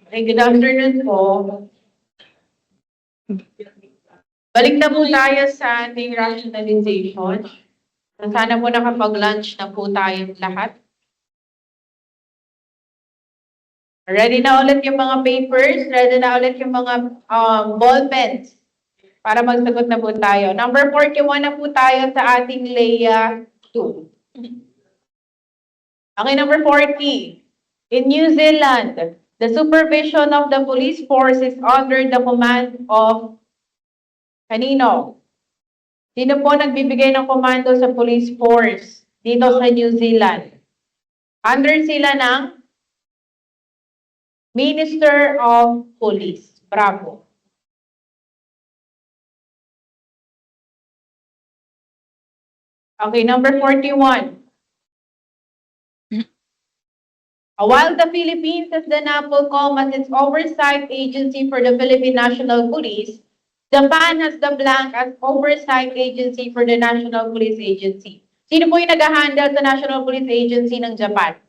Hey, good afternoon po. Balik na po tayo sa ating rationalization. Sana po nakapag-lunch na po tayong lahat. Ready na ulit yung mga papers, ready na ulit yung mga ball pens para magsagot na po tayo. Number 41 na po tayo sa ating Leia 2. Okay, number 40. In New Zealand, the supervision of the police force is under the command of kanino? Sino po nagbibigay ng komando sa police force dito sa New Zealand? Under sila ng Minister of Police. Bravo. Okay, number 41. While the Philippines has the NAPOLCOM as its oversight agency for the Philippine National Police, Japan has the blank as oversight agency for the National Police Agency. Sino po yung nag-handle sa National Police Agency ng Japan?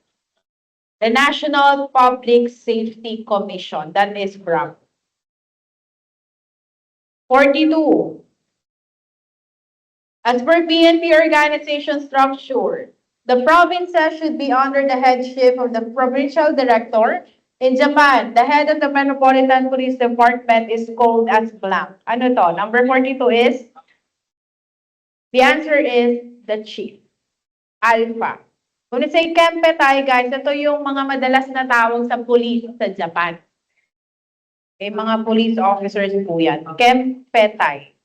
The National Public Safety Commission. That is BRAC. 42. As per PNP organization structure, the provinces should be under the headship of the provincial director. In Japan, the head of the Metropolitan Police Department is called as blank. Ano to? Number 42 is? The answer is the chief. Alpha. When we say Kempetay, guys, ito yung mga madalas na tawag sa police sa Japan. Okay, mga police officers po yan. Kempetay.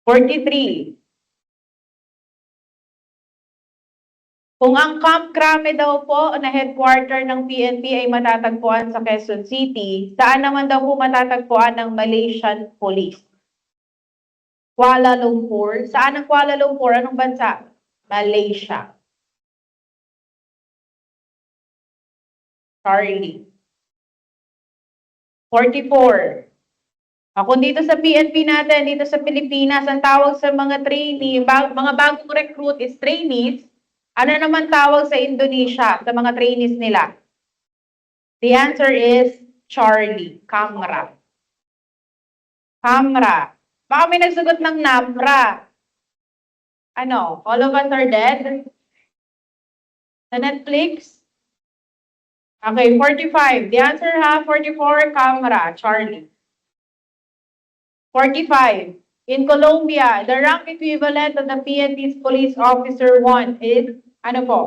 #43. Kung ang Camp Crame daw po na headquarter ng PNP ay matatagpuan sa Quezon City, saan naman daw po matatagpuan ng Malaysian Police? Kuala Lumpur. Saan ang Kuala Lumpur? Anong bansa? Malaysia. Charlie. 44. Kung dito sa PNP natin, dito sa Pilipinas, ang tawag sa mga trainee, mga bagong recruit is trainees. Ano naman tawag sa Indonesia, sa mga trainees nila? The answer is Charlie. Kamra. Kamra. Baka may nagsagot ng NAPRA. Ano? All of Us Are Dead? Sa Netflix? Okay, 45. The answer ha, 44, Kamra. Charlie. 45. In Colombia, the rank equivalent of the PNP's Police Officer 1 is, ano po?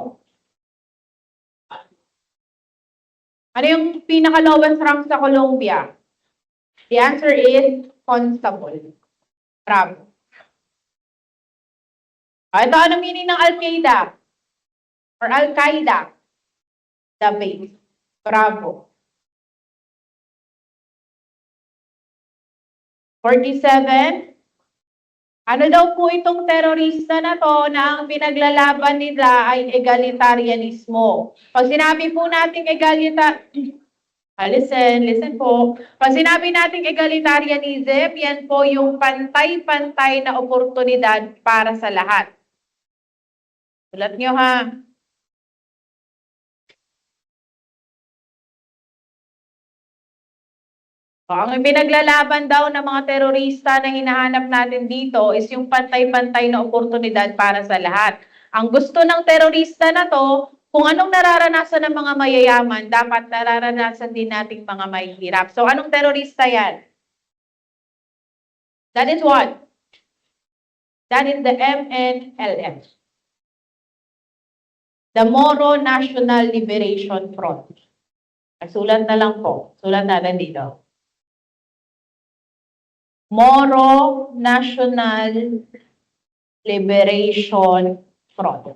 Ano yung pinaka-lowest rank sa Colombia? The answer is Constable. Bravo. Ito, ano meaning ng Al-Qaeda? Or Al-Qaeda? The base. Bravo. 47. Ano daw po itong terorista na to na ang pinaglalaban nila ay egalitarianismo? Pag sinabi po nating listen po. Pag sinabi nating egalitarianism, yan po yung pantay-pantay na oportunidad para sa lahat. Sulat nyo ha. Ang pinaglalaban daw ng mga terorista na hinahanap natin dito is yung pantay-pantay na oportunidad para sa lahat. Ang gusto ng terorista na to, kung anong nararanasan ng mga mayayaman, dapat nararanasan din nating mga mahihirap. So, anong terorista yan? That is what? That is the MNLF. The Moro National Liberation Front. Sulat na lang po. Sulat natin dito. Moro National Liberation Front.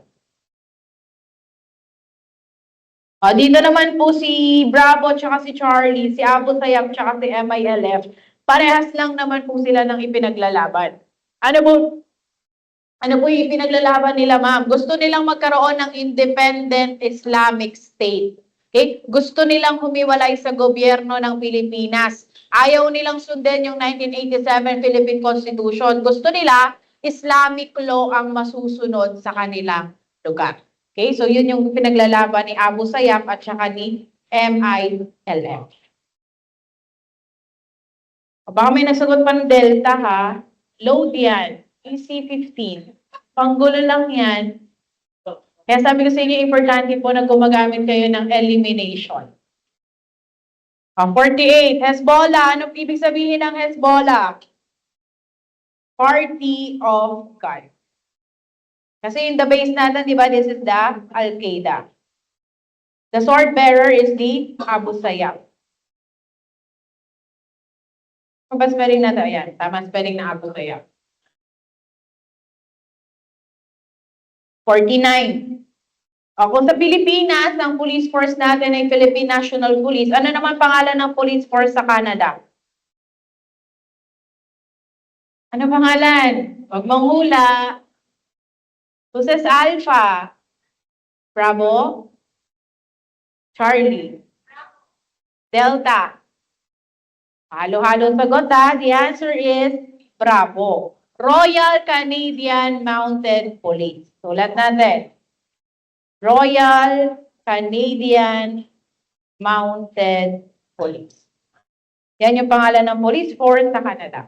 Dito naman po si Bravo tsaka si Charlie, si Abu Sayyaf tsaka si MILF. Parehas lang naman po sila ng ipinaglalaban. Ano po yung ipinaglalaban nila, ma'am? Gusto nilang magkaroon ng independent Islamic State. Okay? Gusto nilang humiwalay sa gobyerno ng Pilipinas. Ayaw nilang sundin yung 1987 Philippine Constitution. Gusto nila, Islamic law ang masusunod sa kanilang lugar. Okay? So yun yung pinaglalaban ni Abu Sayyaf at saka ni MILF. Baka may nasagot pa ng Delta, ha? Load yan. EC15. Panggulo lang yan. Kaya sabi ko sa inyo, importante po na gumagamit kayo ng elimination. 48. Hezbollah. Anong ibig sabihin ng Hezbollah? Party of God. Kasi in the base natin, di ba, this is the Al-Qaeda. The sword bearer is the Abu Sayyaf. Ba spelling na to? Ayan. Tama spelling na Abu Sayyaf. 49. Kung sa Pilipinas, ang police force natin ay Philippine National Police, ano naman pangalan ng police force sa Canada? Ano pangalan? Huwag mong hula. Success Alpha. Bravo. Charlie. Delta. Halo-halo sagot, ha? The answer is Bravo. Royal Canadian Mounted Police. Sulat natin. Royal Canadian Mounted Police. Yan yung pangalan ng police force sa Canada.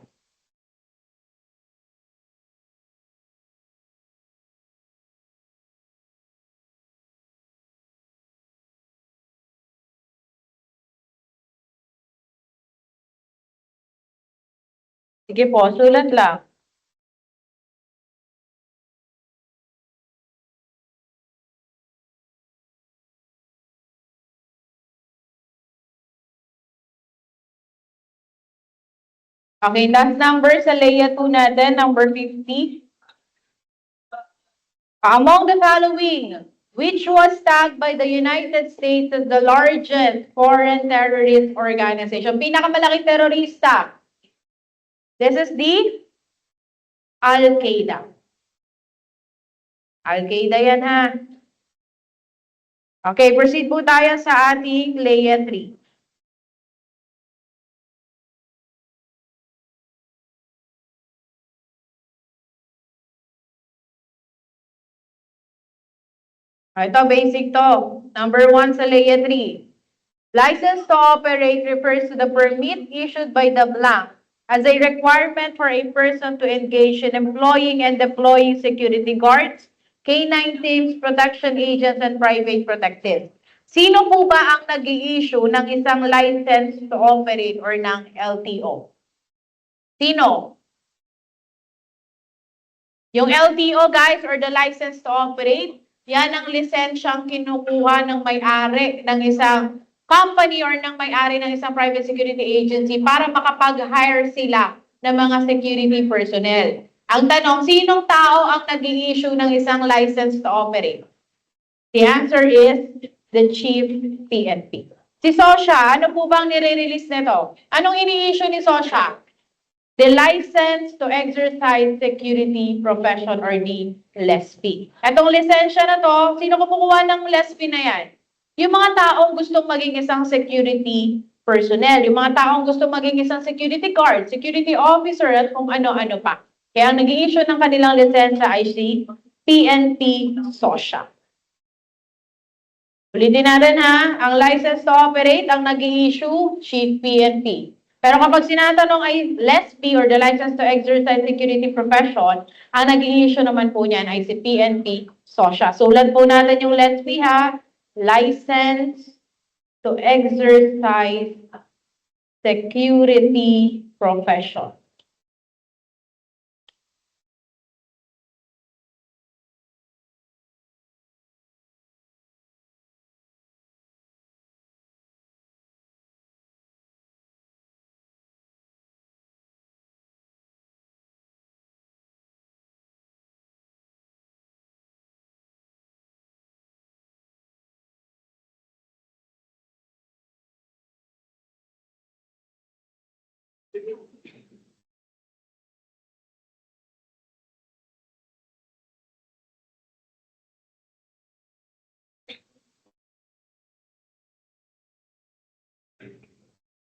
Sige po, sulat lang. Okay, last number sa Leia 2 natin, number 50. Among the following, which was tagged by the United States as the largest foreign terrorist organization? Pinakamalaking terorista. This is the Al-Qaeda. Al-Qaeda yan, ha? Okay, proceed po tayo sa ating Leia 3. Ito, basic to. Number 1 sa Leia 3. License to operate refers to the permit issued by the blank as a requirement for a person to engage in employing and deploying security guards, K-9 teams, protection agents, and private protectives. Sino po ba ang nag-i-issue ng isang license to operate or ng LTO? Sino? Yung LTO, guys, or the license to operate, yan ang lisensyang kinukuha ng may-ari ng isang company or ng may-ari ng isang private security agency para makapag-hire sila ng mga security personnel. Ang tanong, sinong tao ang nag-i-issue ng isang license to operate? The answer is the Chief PNP. Si Sosha, ano po bang nire-release nito? Anong ini-issue ni Sosha? The license to exercise security profession or the LESP. Itong lisensya na to, sino kumukuha ng LESP na yan? Yung mga taong gustong maging isang security personnel, yung mga taong gustong maging isang security guard, security officer, at kung ano-ano pa. Kaya ang nag-i-issue ng kanilang lisensya ay si PNP SOSHA. Ulitin natin, ha, ang license to operate, ang nag-i-issue, Chief PNP. Pero kapag sinatanong ay LESP or the license to exercise security profession, ang nag-i-issue naman po niyan ay si PNP SOSHA. Sulat po natin yung LESP, ha, license to exercise security profession.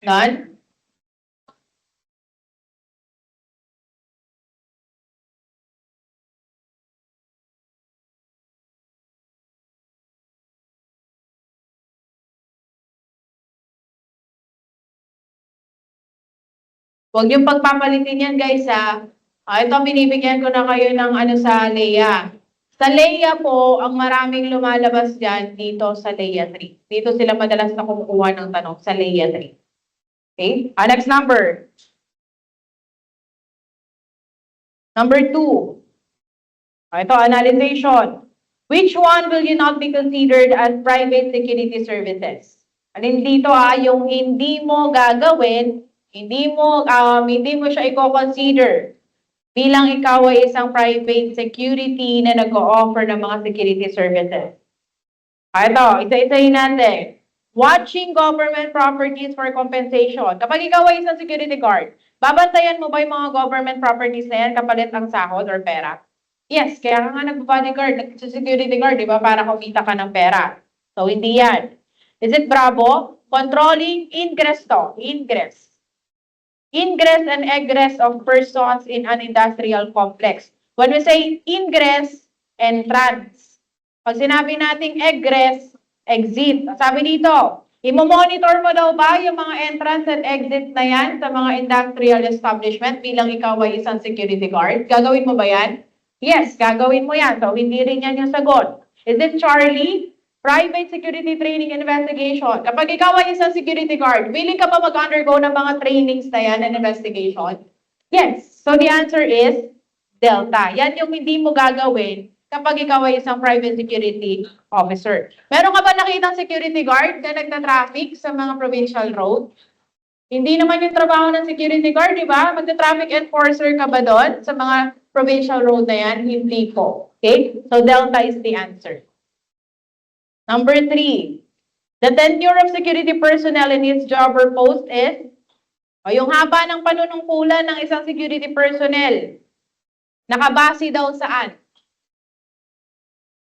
None? Huwag yung pagpapalitin yan, guys, ha. Ito, binibigyan ko na kayo ng ano sa Leia. Sa Leia po, ang maraming lumalabas dyan dito sa Leia 3. Dito sila madalas na kumukuha ng tanong sa Leia 3. Okay? Next number. Number 2. Ito, analyzation. Which one will you not be considered as private security services? Alin dito yung hindi mo gagawin, hindi mo siya i-consider bilang ikaw ay isang private security na nag-o-offer ng mga security services. Ito, isa-isahin natin. Watching government properties for compensation. Kapag ikaw ay isang security guard, babantayan mo ba yung mga government properties na yan kapalit ang sahod or pera? Yes, kaya ka nga nag-bodyguard, nag-security guard, di ba? Para kumita ka ng pera. So, hindi yan. Is it Bravo? Controlling ingress to. Ingress. Ingress and egress of persons in an industrial complex. When we say ingress, entrance. Pag sinabi nating egress, exit. Sabi dito, imo-monitor mo daw ba yung mga entrance and exit na yan sa mga industrial establishment bilang ikaw ay isang security guard? Gagawin mo ba yan? Yes, gagawin mo yan. So, hindi rin yan yung sagot. Is it Charlie? Private security training investigation. Kapag ikaw ay isang security guard, willing ka ba mag-undergo ng mga trainings na yan and investigation? Yes. So, the answer is Delta. Yan yung hindi mo gagawin kapag ikaw ay isang private security officer. Meron ka ba nakitang security guard na nagta-traffic sa mga provincial road? Hindi naman yung trabaho ng security guard, di ba? Magta-traffic enforcer ka ba doon sa mga provincial road na yan? Hindi po. Okay? So, Delta is the answer. Number 3, the tenure of security personnel in its job or post is, yung haba ng panunungkulan ng isang security personnel, nakabase daw saan?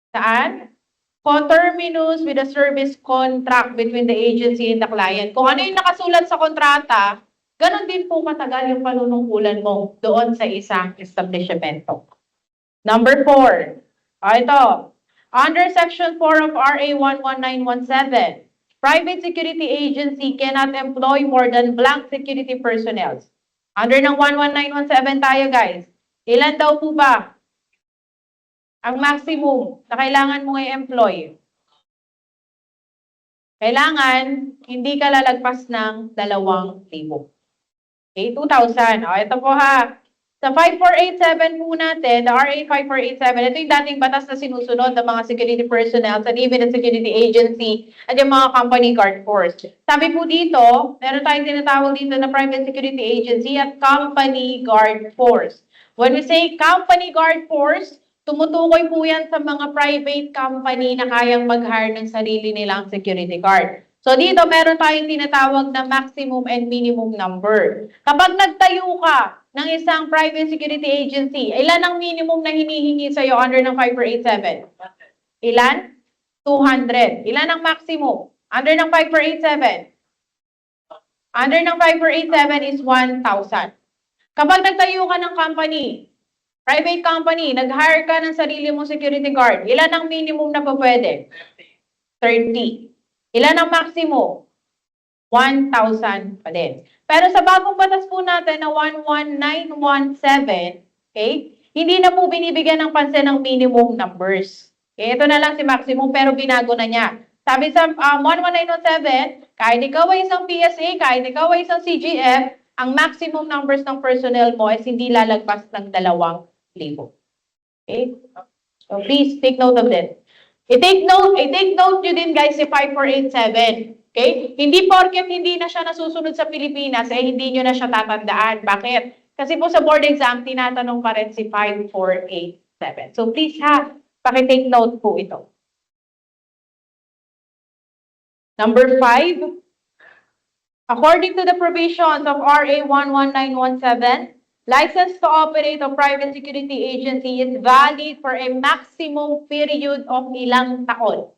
Saan? Coterminous with a service contract between the agency and the client. Kung ano yung nakasulat sa kontrata, ganon din po katagal yung panunungkulan mo doon sa isang establishmento. Number 4, ito. Under Section 4 of RA 11917, private security agency cannot employ more than blank security personnel. Under ng 11917 tayo, guys. Ilan daw po ba ang maximum na kailangan mong i-employ? Kailangan hindi ka lalagpas ng 2,000. Okay, 2,000. Ito po ha. Sa 5487 po natin, the RA 5487, ito yung dating batas na sinusunod ng mga security personnel sa even and security agency at yung mga company guard force. Sabi po dito, meron tayong tinatawag dito na private security agency at company guard force. When we say company guard force, tumutukoy po yan sa mga private company na kayang mag-hire ng sarili nilang security guard. So dito, meron tayong tinatawag na maximum and minimum number. Kapag nagtayo ka ng isang private security agency, ilan ang minimum na hinihingi sa'yo under ng 5487? Ilan? 200. Ilan ang maximum? Under ng 5487? Under ng 5487 is 1,000. Kapag nagtayo ka ng company, private company, nag-hire ka ng sarili mong security guard, ilan ang minimum na pwede? 30. Ilan ang maximum? 1,000 pa din. Pero sa bagong batas po natin na 11917, okay, hindi na po binibigyan ng pansin ng minimum numbers. Okay, ito na lang si maximum pero binago na niya. Sabi sa 11917, kahit ikaw ay isang PSA, kahit ikaw ay isang CGF, ang maximum numbers ng personnel mo is hindi lalagpas ng 2,000. Okay? So please take note of this. I-take note nyo din guys si 5487. Okay? Hindi porket hindi na siya nasusunod sa Pilipinas, hindi nyo na siya tatandaan. Bakit? Kasi po sa board exam, tinatanong pa rin si 5487. So please ha, paki-take note po ito. Number 5, according to the provisions of RA 11917, license to operate a private security agency is valid for a maximum period of ilang taon.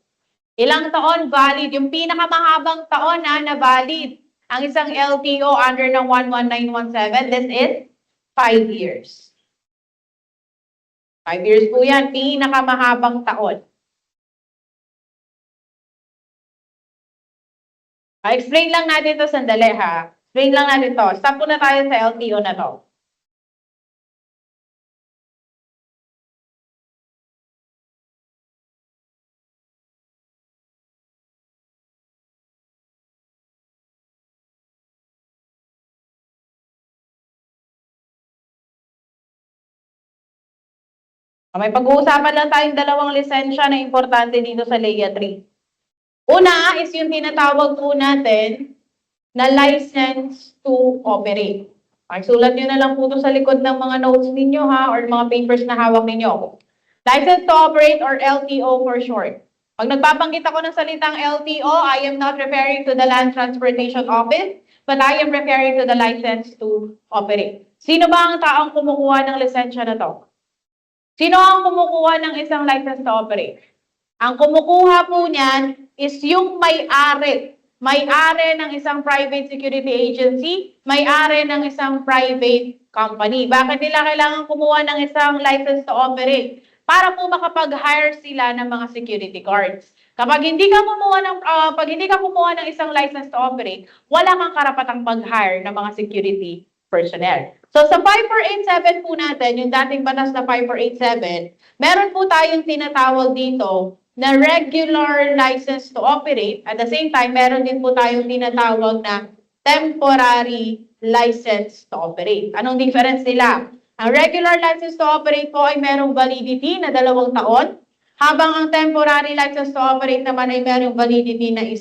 Ilang taon valid? Yung pinakamahabang taon na valid Ang isang LTO under ng 11917, this is 5 years. 5 years po yan, pinakamahabang taon. Explain lang natin to sandali ha. Explain lang natin to. Stop po na tayo sa LTO na to. May pag-uusapan lang tayong dalawang lisensya na importante dito sa LEA 3. Una is yung tinatawag po natin na license to operate. Sulat nyo na lang po ito sa likod ng mga notes ninyo ha, or mga papers na hawak ninyo. License to operate or LTO for short. Pag nagpapanggit ako ng salitang LTO, I am not referring to the Land Transportation Office, but I am referring to the license to operate. Sino ba ang taong kumukuha ng lisensya na to? Sino ang kumukuha ng isang license to operate? Ang kumukuha po niyan is yung may-ari. May-ari ng isang private security agency, may-ari ng isang private company. Bakit nila kailangan kumuha ng isang license to operate? Para po makapag-hire sila ng mga security guards. Kapag hindi ka kumuha ng isang license to operate, wala kang karapatang pag-hire ng mga security personnel. So sa 5487 po natin, yung dating batas na 5487, meron po tayong tinatawag dito na regular license to operate. At the same time, meron din po tayong tinatawag na temporary license to operate. Anong difference nila? Ang regular license to operate po ay merong validity na 2 taon, habang ang temporary license to operate naman ay merong validity na 1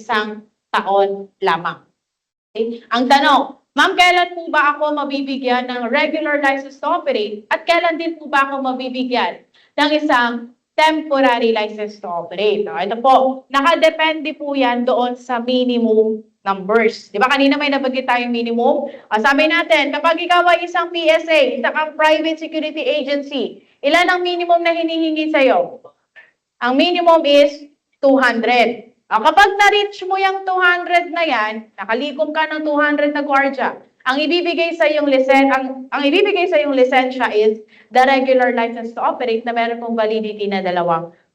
taon lamang. Okay? Ang tanong, ma'am, kailan po ba ako mabibigyan ng regular license to operate at kailan din po ba ako mabibigyan ng isang temporary license to operate? Ito po, nakadepende po yan doon sa minimum numbers. Di ba kanina may nabanggit tayong minimum? Sabi natin, kapag ikaw ay isang PSA, isang private security agency, ilan ang minimum na hinihingi sa'yo? Ang minimum is 200. Kapag na-reach mo yung 200 na yan, nakalikom ka ng 200 na gwardiya, ang ibibigay sa yung lisensya is the regular license to operate na meron pong validity na 2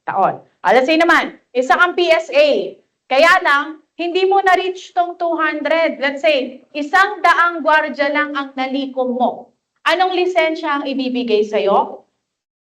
taon. Let's say naman, isa kang PSA, kaya lang, hindi mo na-reach tong 200. Let's say, 100 gwardiya lang ang nalikom mo. Anong lisensya ang ibibigay sa'yo?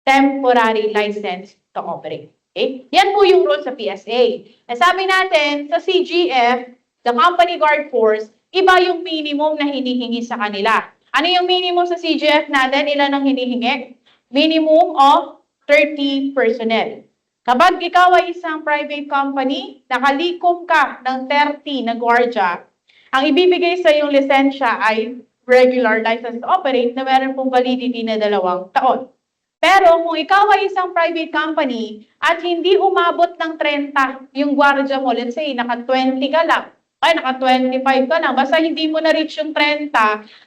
Temporary license to operate. Okay? Yan po yung rule sa PSA. Sabi natin, sa CGF, the Company Guard Force, iba yung minimum na hinihingi sa kanila. Ano yung minimum sa CGF natin? Ilan ang hinihingi? Minimum of 30 personnel. Kapag ikaw ay isang private company, nakalikom ka ng 30 na gwardiya, ang ibibigay sa iyong lisensya ay regular license to operate na meron pong validity na 2 taon. Pero kung ikaw ay isang private company at hindi umabot ng 30 yung gwardiya mo, let's say naka-20 ka lang, ay naka-25 ka lang, basta hindi mo na-reach yung 30,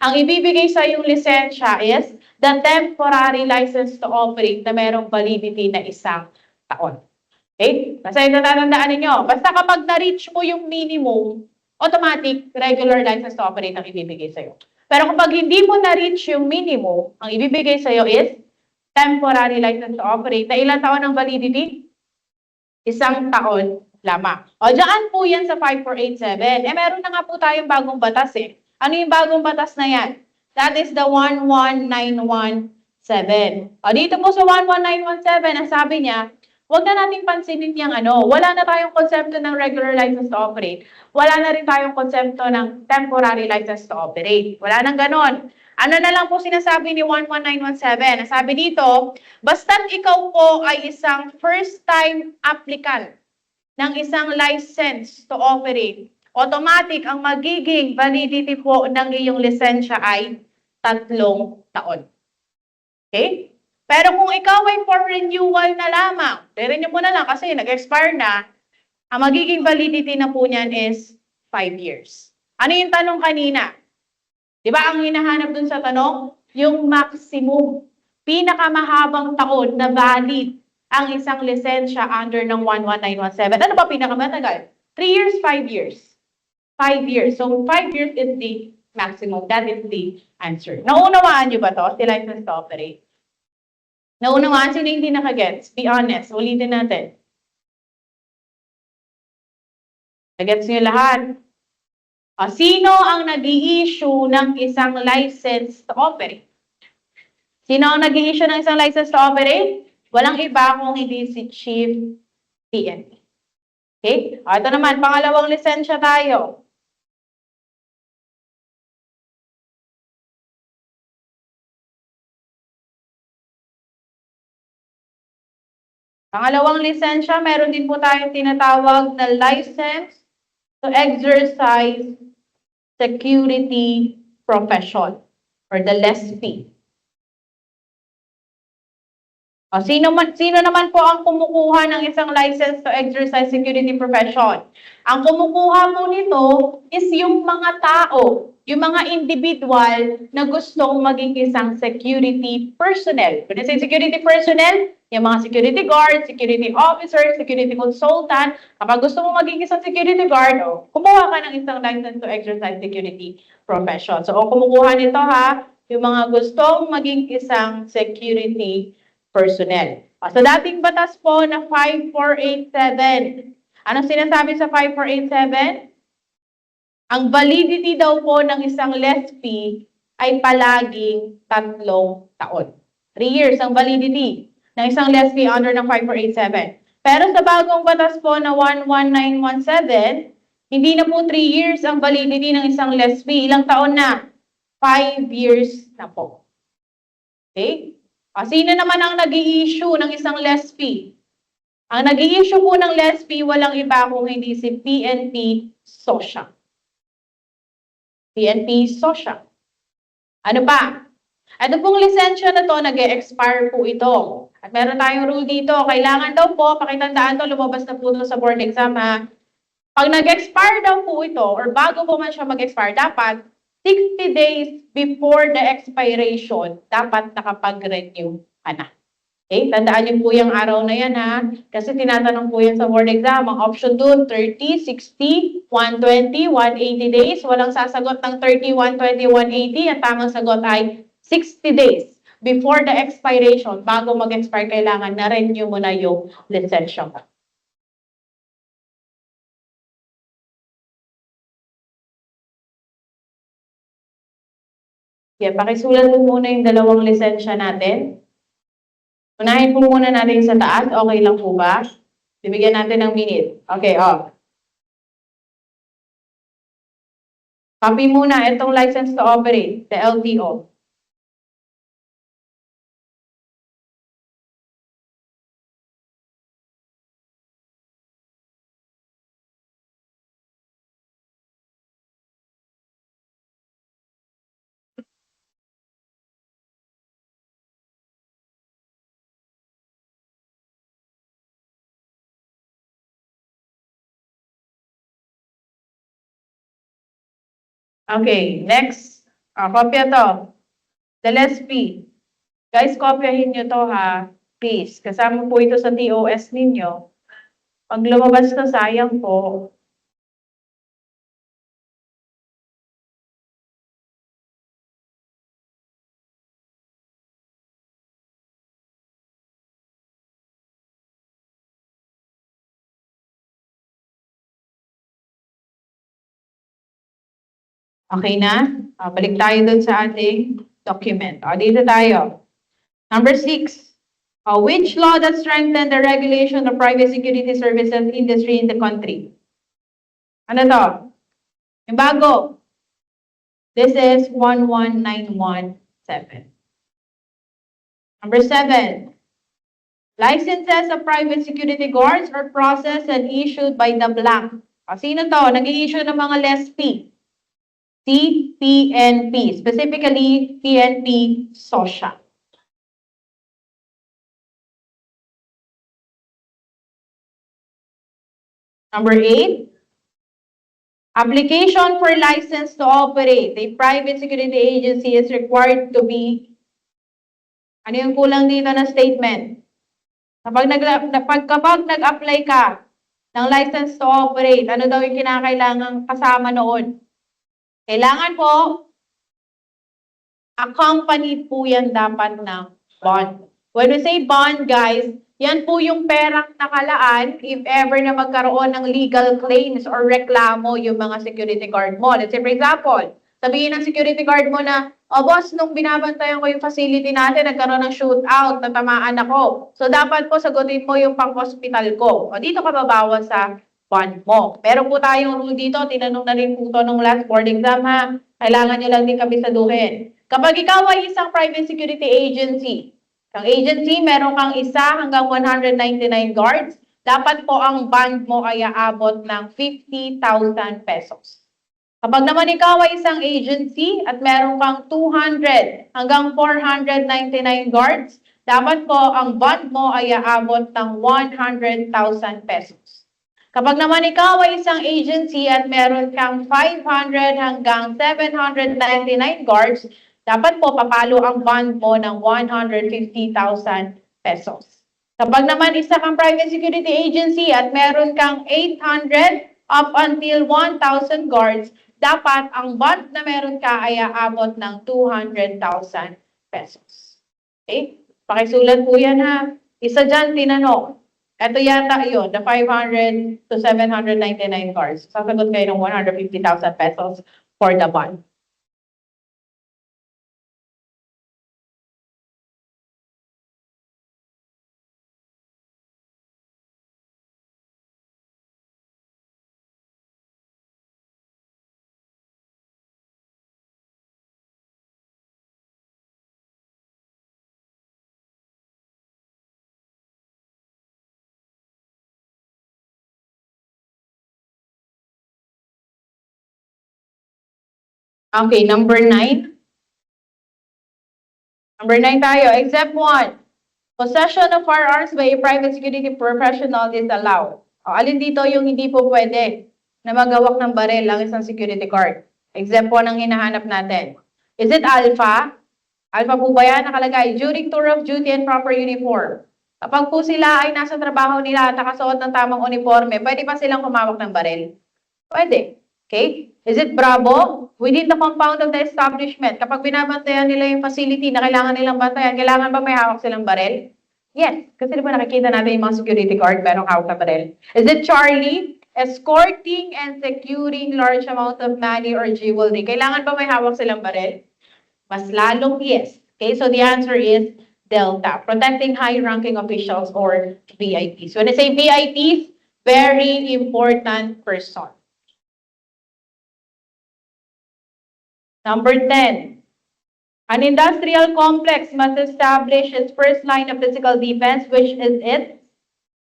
ang ibibigay sa iyong lisensya is the temporary license to operate na merong validity na 1 taon. Okay? Kasi natatandaan ninyo, basta kapag na-reach mo yung minimum, automatic, regular license to operate ang ibibigay sa'yo. Pero kapag hindi mo na-reach yung minimum, ang ibibigay sa'yo is temporary license to operate. Na ilang taon ang validity? 1 taon lamang. O, dyan po yan sa 5487. Meron na nga po tayong bagong batas eh. Ano yung bagong batas na yan? That is the 11917. O, dito po sa 11917, ang sabi niya, huwag na nating pansinin yung wala na tayong konsepto ng regular license to operate. Wala na rin tayong konsepto ng temporary license to operate. Wala nang ganon. Ano na lang po sinasabi ni 11917? Sabi dito, basta't ikaw po ay isang first-time applicant ng isang license to operate, automatic ang magiging validity po ng iyong lisensya ay 3 taon. Okay? Pero kung ikaw ay for renewal na lamang, renew mo na lang kasi nag-expire na, ang magiging validity na po niyan is 5 years. Ano yung tanong kanina? Di ba ang hinahanap dun sa tanong? Yung maximum, pinakamahabang taon na valid ang isang lisensya under ng 11917. Ano ba pinakamatagal? 3 years, 5 years? 5 years. So 5 years is the maximum. That is the answer. Naunawaan niyo ba to? Si license to operate. Naunawaan, sino hindi nakagets? Be honest. Ulitin natin. Nagets niyo lahat? Sino ang nag-i-issue ng isang license to operate? Sino ang nag-i-issue ng isang license to operate? Walang iba kung hindi si Chief PNP. Okay? Ito naman, pangalawang lisensya tayo. Pangalawang lisensya, meron din po tayong tinatawag na license to exercise security profession or the LESP. Sino naman po ang kumukuha ng isang license to exercise security profession? Ang kumukuha po nito is yung mga tao, yung mga individual na gustong maging isang security personnel. When I say security personnel, yung mga security guard, security officer, security consultant, kapag gusto mo maging isang security guard, kumuha ka ng isang license to exercise security profession. So, kumukuha nito yung mga gustong maging isang security personnel. Sa dating batas po na 5487, anong sinasabi sa 5487? Ang validity daw po ng isang LESP ay palaging 3 taon. 3 years ang validity ng isang LESP under ng 5487. Pero sa bagong batas po na 11917, hindi na po 3 years ang validity ng isang LESP. Ilang taon na? 5 years na po. Okay? Sino naman ang nag-i-issue ng isang LESP? Ang nag-i-issue po ng LESP, walang iba kung hindi si PNP SOSHA. PNP SOSHA. Ano pa? Ito pong lisensya na to, nag-e-expire po ito. At meron tayong rule dito, kailangan daw po, pakitandaan to, lumabas na po sa board exam Pag nag-expire daw po ito, or bago po man siya mag-expire, dapat 60 days before the expiration, dapat nakapag-renew ka na. Okay? Tandaan niyo po yung araw na yan kasi tinatanong po yan sa board exam. Ang option doon, 30, 60, 120, 180 days. Walang sasagot ng 30, 120, 180. Ang tamang sagot ay 60 days before the expiration. Bago mag-expire, kailangan na-renew mo na yung lisensya mo. Pakisulat po muna yung dalawang lisensya natin. Unahin po muna natin sa taas. Okay lang po ba? Bibigyan natin ng minute. Okay, Copy muna itong license to operate, the LTO. Okay, next. Kopya to. The LESP. Guys, kopyahin nyo to please. Kasama po ito sa TOS ninyo. Pag lumabas na, sayang po. Okay na? Balik tayo dun sa ating document. Dito tayo. Number 6. Which law that strengthened the regulation of private security services industry in the country? Ano to? Yung bago. This is 11917. Number 7. Licenses of private security guards are processed and issued by the blank. Sino to? Nag-i-issue ng mga LESP. PNP, specifically PNP SOSHA. Number 8, application for license to operate a private security agency is required to be, ano yung kulang dito na statement? Kapag nag-apply ka ng license to operate. Ano daw yung kinakailangang kasama noon? Kailangan po, accompanied po yan dapat ng bond. When we say bond, guys, yan po yung perang nakalaan if ever na magkaroon ng legal claims or reklamo yung mga security guard mo. Let's say, for example, sabihin ng security guard mo na, oh boss, nung binabantayan ko yung facility natin, nagkaroon ng shootout, natamaan ako. So, dapat po sagutin mo yung pang-hospital ko. O, dito ka babawas sa bond mo. Meron po tayong rule dito, tinanong na rin po ito nung last board exam ha. Kailangan nyo lang din kabisaduhin. Kapag ikaw ay isang private security agency, ang agency, meron kang 1 hanggang 199 guards, dapat po ang bond mo ay aabot ng 50,000 pesos. Kapag naman ikaw ay isang agency at meron kang 200 hanggang 499 guards, dapat po ang bond mo ay aabot ng 100,000 pesos. Kapag naman ikaw ay isang agency at meron kang 500 hanggang 799 guards, dapat po papalo ang bond mo ng 150,000 pesos. Kapag naman isa kang private security agency at meron kang 800 up until 1,000 guards, dapat ang bond na meron ka ay aabot ng 200,000 pesos. Okay? Pakisulat po yan ha. Isa dyan tinanong. Ito yata yun, the 500 to 799 guards. Sasagot kayo ng 150,000 pesos for the bond. Okay, number 9. Number 9 tayo. Except 1. Possession of firearms by a private security professional is allowed. O, alin dito yung hindi po pwede na magawak ng baril ang isang security guard? Except 1 ang hinahanap natin. Is it alpha? Alpha po ba yan? Nakalagay, during tour of duty and proper uniform. Kapag po sila ay nasa trabaho nila at nakasuot ng tamang uniforme, pwede pa silang kumawak ng baril? Pwede. Okay? Is it Bravo? Within the compound of the establishment, kapag binabantayan nila yung facility na kailangan nilang bantayan, kailangan ba may hawak silang baril? Yes. Kasi di ba nakikita natin yung mga security guard, merong hawak na baril. Is it Charlie? Escorting and securing large amount of money or jewelry. Kailangan ba may hawak silang baril? Mas lalong yes. Okay, so the answer is Delta. Protecting high-ranking officials or VIPs. When I say VIPs, very important person. Number 10, an industrial complex must establish its first line of physical defense, which is it.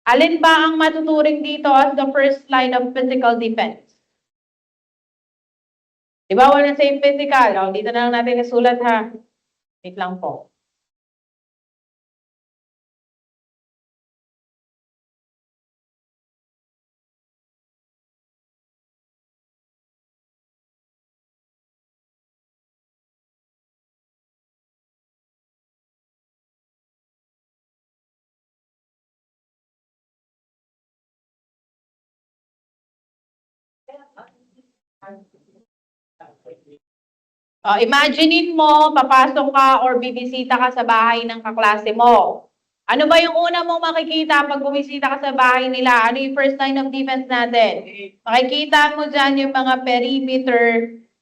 Alin ba ang matuturing dito as the first line of physical defense? Diba, when I say physical, dito na lang natin isulat ha. Wait lang po. Imaginein mo, papasok ka or bibisita ka sa bahay ng kaklase mo. Ano ba yung una mong makikita pag bumisita ka sa bahay nila? Ano yung first line of defense natin? Makikita mo dyan yung mga perimeter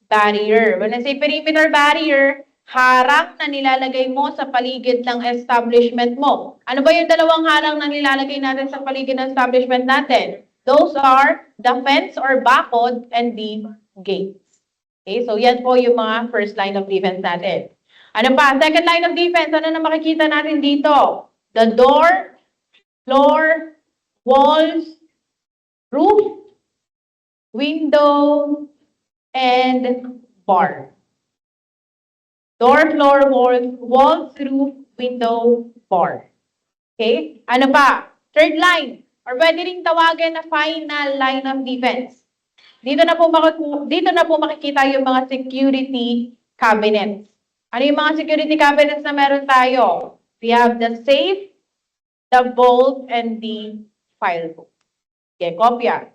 barrier. When I say perimeter barrier, harang na nilalagay mo sa paligid ng establishment mo. Ano ba yung dalawang harang na nilalagay natin sa paligid ng establishment natin? Those are the fence or bakod and the gate. Okay, so yan po yung mga first line of defense natin. Ano pa? Second line of defense, ano na makikita natin dito? The door, floor, walls, roof, window, and bar. Door, floor, walls, roof, window, bar. Okay? Ano pa? Third line, or pwede ring tawagin na final line of defense. Dito na po makikita yung mga security cabinets. Ano yung mga security cabinets na meron tayo? We have the safe, the vault, and the file book. Sige, kopya.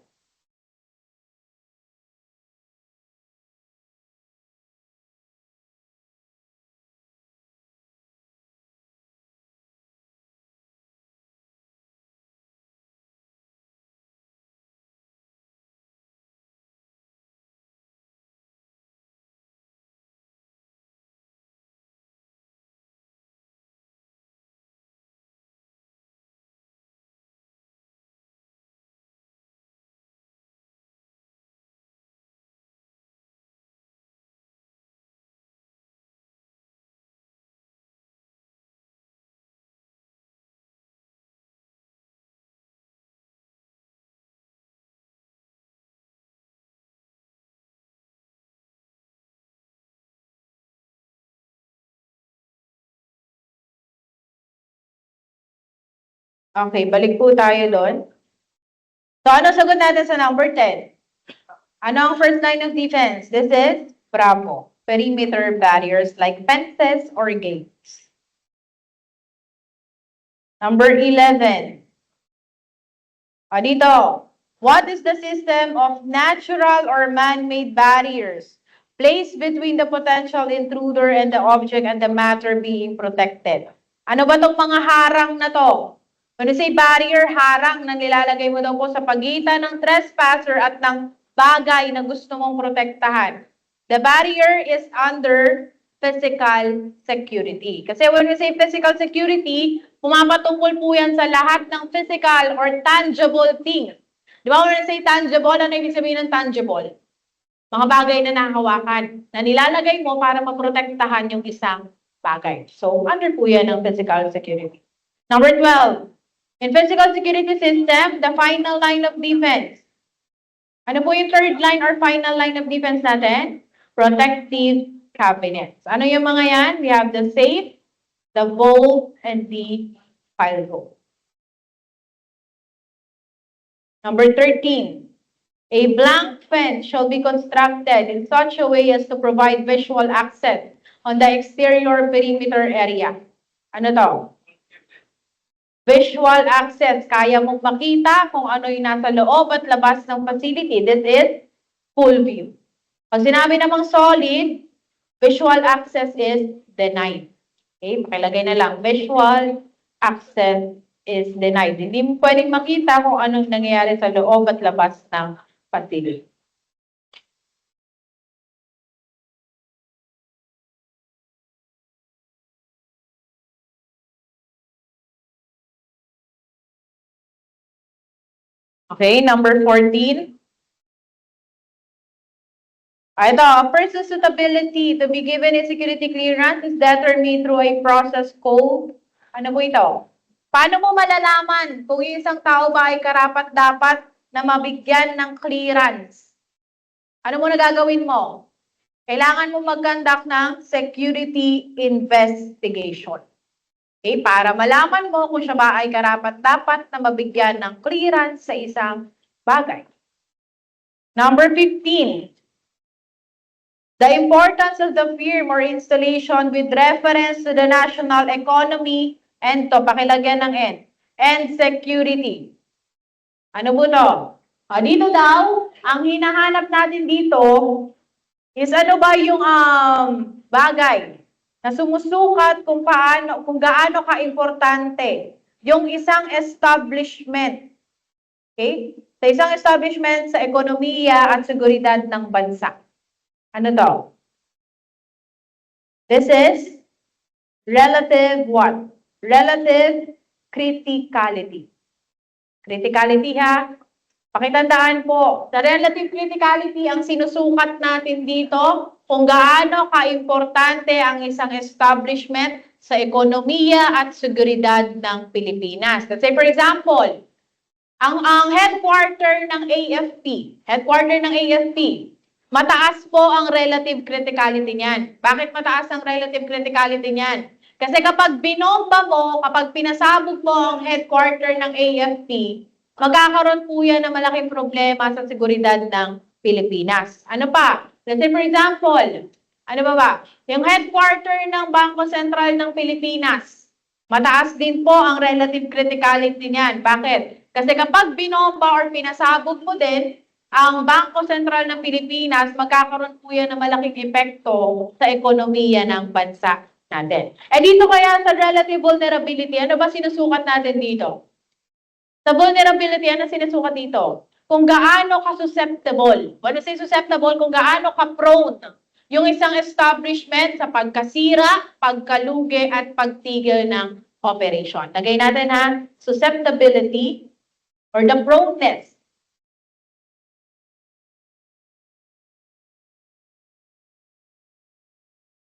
Okay, balik po tayo doon. So, ano sagot natin sa number 10? Ano ang first line of defense? This is Bravo. Perimeter barriers like fences or gates. Number 11. Dito, what is the system of natural or man-made barriers placed between the potential intruder and the object and the matter being protected? Ano ba itong mga harang na to? When you say barrier, harang na nilalagay mo daw po sa pagitan ng trespasser at ng bagay na gusto mong protektahan. The barrier is under physical security. Kasi when we say physical security, pumapatungkol po yan sa lahat ng physical or tangible things. Di ba when we say tangible, ano ibig sabihin ng tangible? Mga bagay na nahawakan, na nilalagay mo para maprotektahan yung isang bagay. So, under po yan ng physical security. Number 12. In physical security system, the final line of defense. Ano po yung third line or final line of defense natin? Protective cabinets. Ano yung mga yan? We have the safe, the vault, and the file vault. Number 13. A blank fence shall be constructed in such a way as to provide visual access on the exterior perimeter area. Ano to? Visual access. Kaya mong makita kung ano yung nasa loob at labas ng facility. This is full view. Pag sinabi namang solid, visual access is denied. Okay, pakilagay na lang. Visual access is denied. Hindi mo pwedeng makita kung anong nangyayari sa loob at labas ng facility. Okay, number 14. Ito, person's suitability to be given a security clearance is determined through a process called, ano po ito? Paano mo malalaman kung yung isang tao ba ay karapat-dapat na mabigyan ng clearance? Ano mo na gagawin mo? Kailangan mo mag-conduct ng security investigation. Okay, para malaman mo kung siya ba ay karapat-dapat na mabigyan ng clearance sa isang bagay. Number 15. The importance of the firm or installation with reference to the national economy and to, pakilagyan ng N, and security. Ano po to? Dito daw, ang hinahanap natin dito is ano ba yung bagay na sumusukat kung gaano ka-importante yung isang establishment. Okay? Sa isang establishment sa ekonomiya at seguridad ng bansa. Ano to? This is relative what? Relative criticality. Criticality ha? Pakitandaan po, sa relative criticality, ang sinusukat natin dito kung gaano ka-importante ang isang establishment sa ekonomiya at seguridad ng Pilipinas. Let's say for example, ang headquarter ng AFP, mataas po ang relative criticality niyan. Bakit mataas ang relative criticality niyan? Kasi kapag binomba mo, kapag pinasabog mo ang headquarter ng AFP, magkakaroon po yan ng malaking problema sa seguridad ng Pilipinas. Ano pa? Let's say for example, ano ba? Yung headquarter ng Bangko Sentral ng Pilipinas, mataas din po ang relative criticality niyan. Bakit? Kasi kapag binomba or pinasabog mo din, ang Bangko Sentral ng Pilipinas, magkakaroon po yan ng malaking epekto sa ekonomiya ng bansa natin. Dito kaya sa relative vulnerability, ano ba sinusukat natin dito? Sa vulnerability, ano sinusukat dito? Kung gaano ka-susceptible. When I say susceptible, kung gaano ka-prone yung isang establishment sa pagkasira, pagkalugi, at pagtigil ng operation. Lagay natin ha, susceptibility or the proneness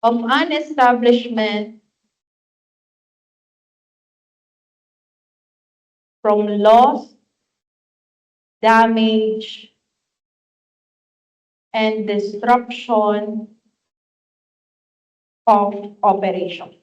of an establishment from loss, damage, and disruption of operation.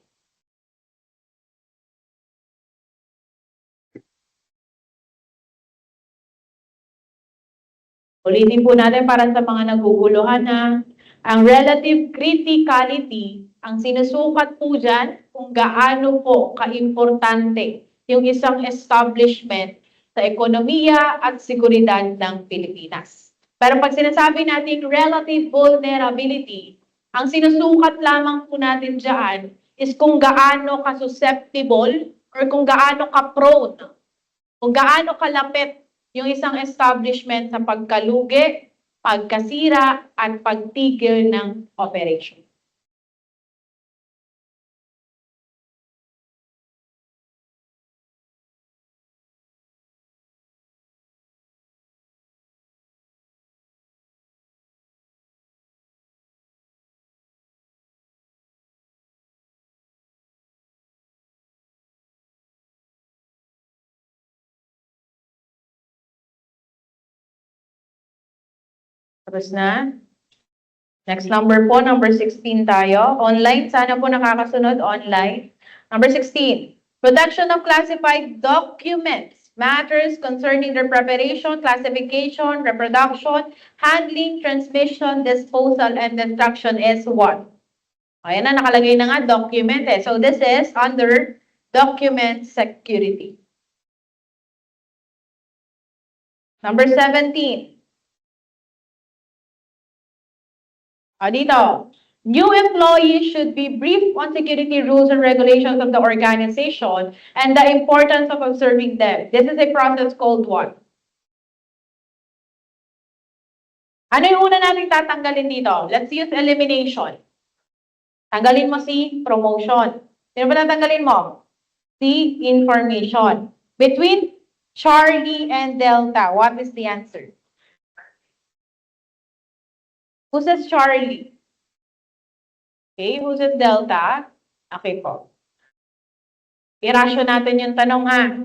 Ulitin po natin para sa mga naguguluhan na ang relative criticality, ang sinusukat po dyan kung gaano po kaimportante yung isang establishment sa ekonomiya at seguridad ng Pilipinas. Pero pag sinasabi natin relative vulnerability, ang sinusukat lamang po natin dyan is kung gaano ka-susceptible or kung gaano ka-prone, kung gaano kalapit yung isang establishment sa pagkalugi, pagkasira, at pagtigil ng operation. Tapos na. Next number po, number 16 tayo. Online, sana po nakakasunod online. Number 16, production of classified documents, matters concerning their preparation, classification, reproduction, handling, transmission, disposal, and destruction is what? Ayan na, nakalagay na nga, document eh. So this is under document security. Number 17. Dito, new employees should be briefed on security rules and regulations of the organization and the importance of observing them. This is a process called what? Ano yung una nating tatanggalin dito? Let's use elimination. Tanggalin mo si promotion. Sino ba tatanggalin mo? Si information. Between Charlie and Delta, what is the answer? Who says Charlie? Okay, who says Delta? Okay po. I-ratio natin yung tanong ha.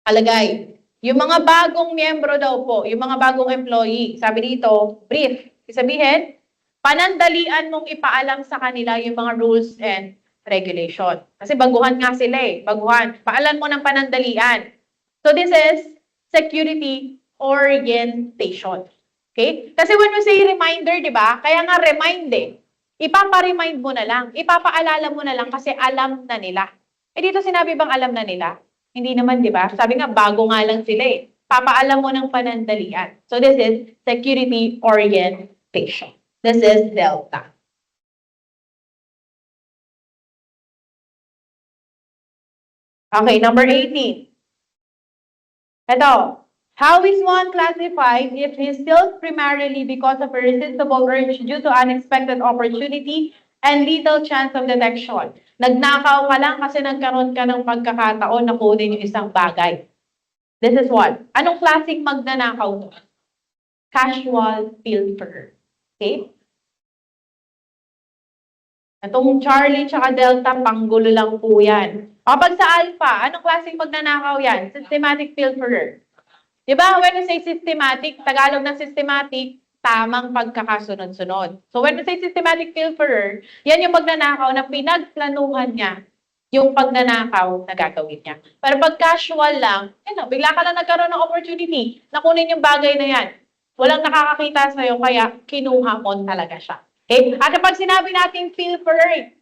Alagay. Yung mga bagong miyembro daw po, yung mga bagong employee, sabi dito, brief. Isabihin, panandalian mong ipaalam sa kanila yung mga rules and regulation. Kasi baguhan nga sila eh. Baguhan. Paalam mo ng panandalian. So this is security orientation. Okay? Kasi when we say reminder, di ba? Kaya nga remind eh. Ipapa-remind mo na lang. Ipapaalala mo na lang kasi alam na nila. Dito sinabi bang alam na nila? Hindi naman, di ba? Sabi nga, bago nga lang sila eh. Papaalam mo ng panandalian. So this is security orientation. This is Delta. Okay, number 18. Ito. How is one classified if he steals primarily because of a irresistible urge due to unexpected opportunity and little chance of detection? Nagnakaw ka lang kasi nagkaroon ka ng pagkakataon na kunin yung isang bagay. This is what? Anong klaseng magnanakaw to? Casual pilferer. Okay? Itong Charlie tsaka Delta, panggulo lang po yan. Kapag sa Alpha, anong klaseng magnanakaw yan? Systematic pilferer. Diba, when we say systematic, Tagalog ng systematic, tamang pagkakasunod-sunod. So when we say systematic pilferer, yan yung magnanakaw na pinagplanuhan niya yung pagnanakaw na gagawin niya. Pero pag casual lang, bigla ka lang nagkaroon ng opportunity, nakunin yung bagay na yan. Walang nakakakita sa'yo, kaya kinuha mo talaga siya. Okay? At kapag sinabi natin pilferage,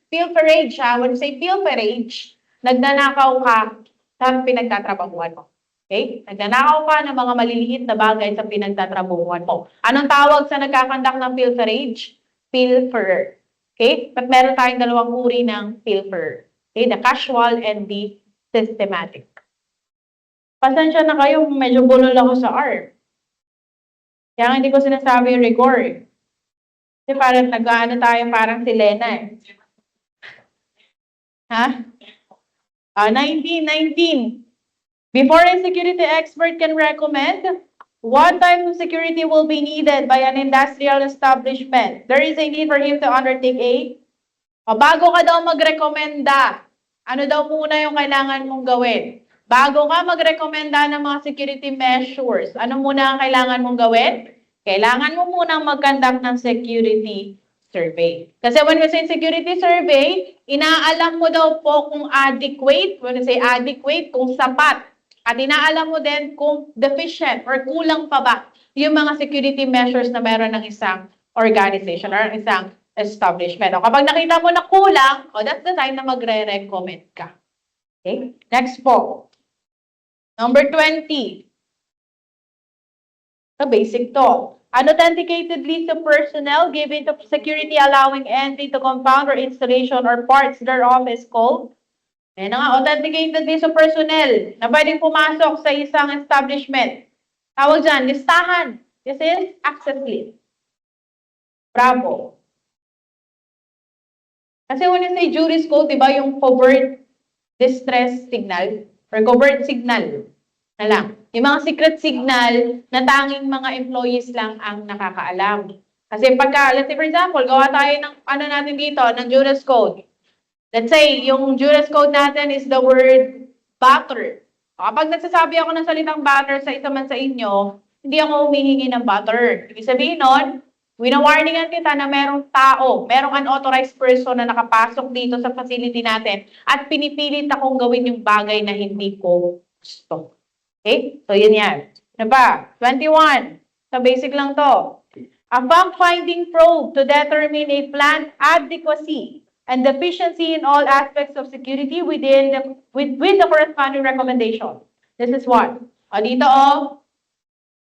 when we say pilferage, nagnanakaw ka sa pinagtatrabahuan mo. Okay? Nagnanakaw ka ng mga maliliit na bagay sa pinagtatrabuhan mo. Anong tawag sa nagkakandak ng pilferage? Pilferer. Okay? But meron tayong dalawang uri ng pilferer. Okay? The casual and the systematic. Pasensya na kayo, medyo bulol ako sa R. Kaya hindi ko sinasabi yung rigor. Kasi parang nag-ano tayo, parang si Lena eh. Ha? 19. Before a security expert can recommend what type of security will be needed by an industrial establishment, there is a need for him to undertake bago ka daw magrekomenda, ano daw muna yung kailangan mong gawin? Bago ka magrekomenda ng mga security measures, ano muna ang kailangan mong gawin? Kailangan mo munang mag-conduct ng security survey. Kasi when we say security survey, inaalam mo daw po kung adequate, when we say adequate, kung sapat. At inaalam mo din kung deficient or kulang pa ba yung mga security measures na meron ng isang organization or isang establishment. O kapag nakita mo na kulang, that's the time na magre-recommend ka. Okay? Next po. Number 20. The basic to. Unauthenticated list of personnel given to security allowing entry to compound or installation or parts thereof is called authenticated list of personnel na pwedeng pumasok sa isang establishment. Tawag dyan, listahan. This is access list. Bravo. Kasi when you say juris code, diba yung covert distress signal or covert signal na lang. Yung mga secret signal na tanging mga employees lang ang nakakaalam. Kasi pagka, let's say for example, gawa tayo ng ano natin dito, ng juris code. Let's say, yung juris code natin is the word butter. Kapag nagsasabi ako ng salitang butter sa isa man sa inyo, hindi ako humihingi ng butter. Ibig sabihin nun, winawarningan kita na merong tao, merong unauthorized person na nakapasok dito sa facility natin at pinipilit akong gawin yung bagay na hindi ko gusto. Okay? So, yun yan. Ano ba? 21. So, basic lang to. A fact-finding probe to determine a plant adequacy and deficiency in all aspects of security with the corresponding recommendation. This is what? Dito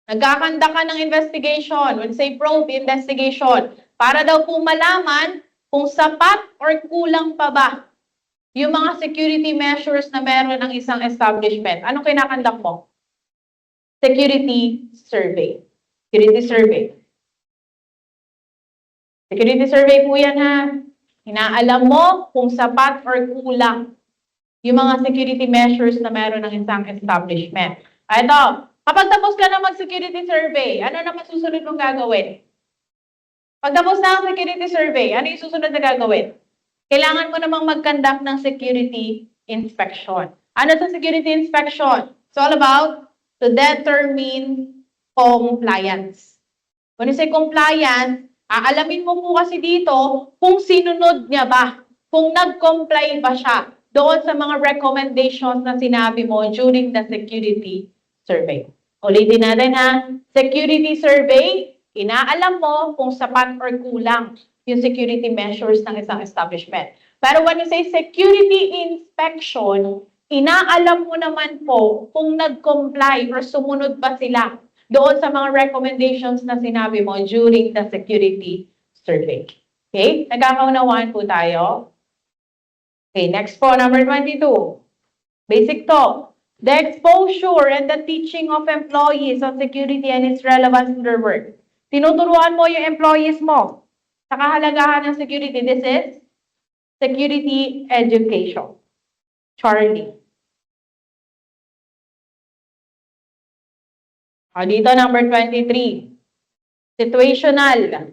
nagkakanda ka ng investigation. When say probe, investigation. Para daw po malaman kung sapat or kulang pa ba yung mga security measures na meron ng isang establishment. Anong kinakandak mo? Security survey. Security survey. Security survey po yan ha. Inaalam mo kung sapat or kulang yung mga security measures na meron ng isang establishment. Ito, kapag tapos ka na mag-security survey, ano naman susunod mong gagawin? Pag tapos na ang security survey, ano yung susunod na gagawin? Kailangan mo namang mag-conduct ng security inspection. Ano sa security inspection? It's all about to determine compliance. When you say compliance, aalamin mo po kasi dito kung sinunod niya ba, kung nag-comply ba siya doon sa mga recommendations na sinabi mo during the security survey. Ulitin natin ha, security survey, inaalam mo kung sapat or kulang yung security measures ng isang establishment. Pero when you say security inspection, inaalam mo naman po kung nag-comply or sumunod ba sila doon sa mga recommendations na sinabi mo during the security survey. Okay? Nagkakaunawaan po tayo. Okay, next po, number 22. Basic to. The exposure and the teaching of employees on security and its relevance in their work. Tinuturuan mo yung employees mo sa kahalagahan ng security. This is security education. Charlie. Dito, number 23. Situational.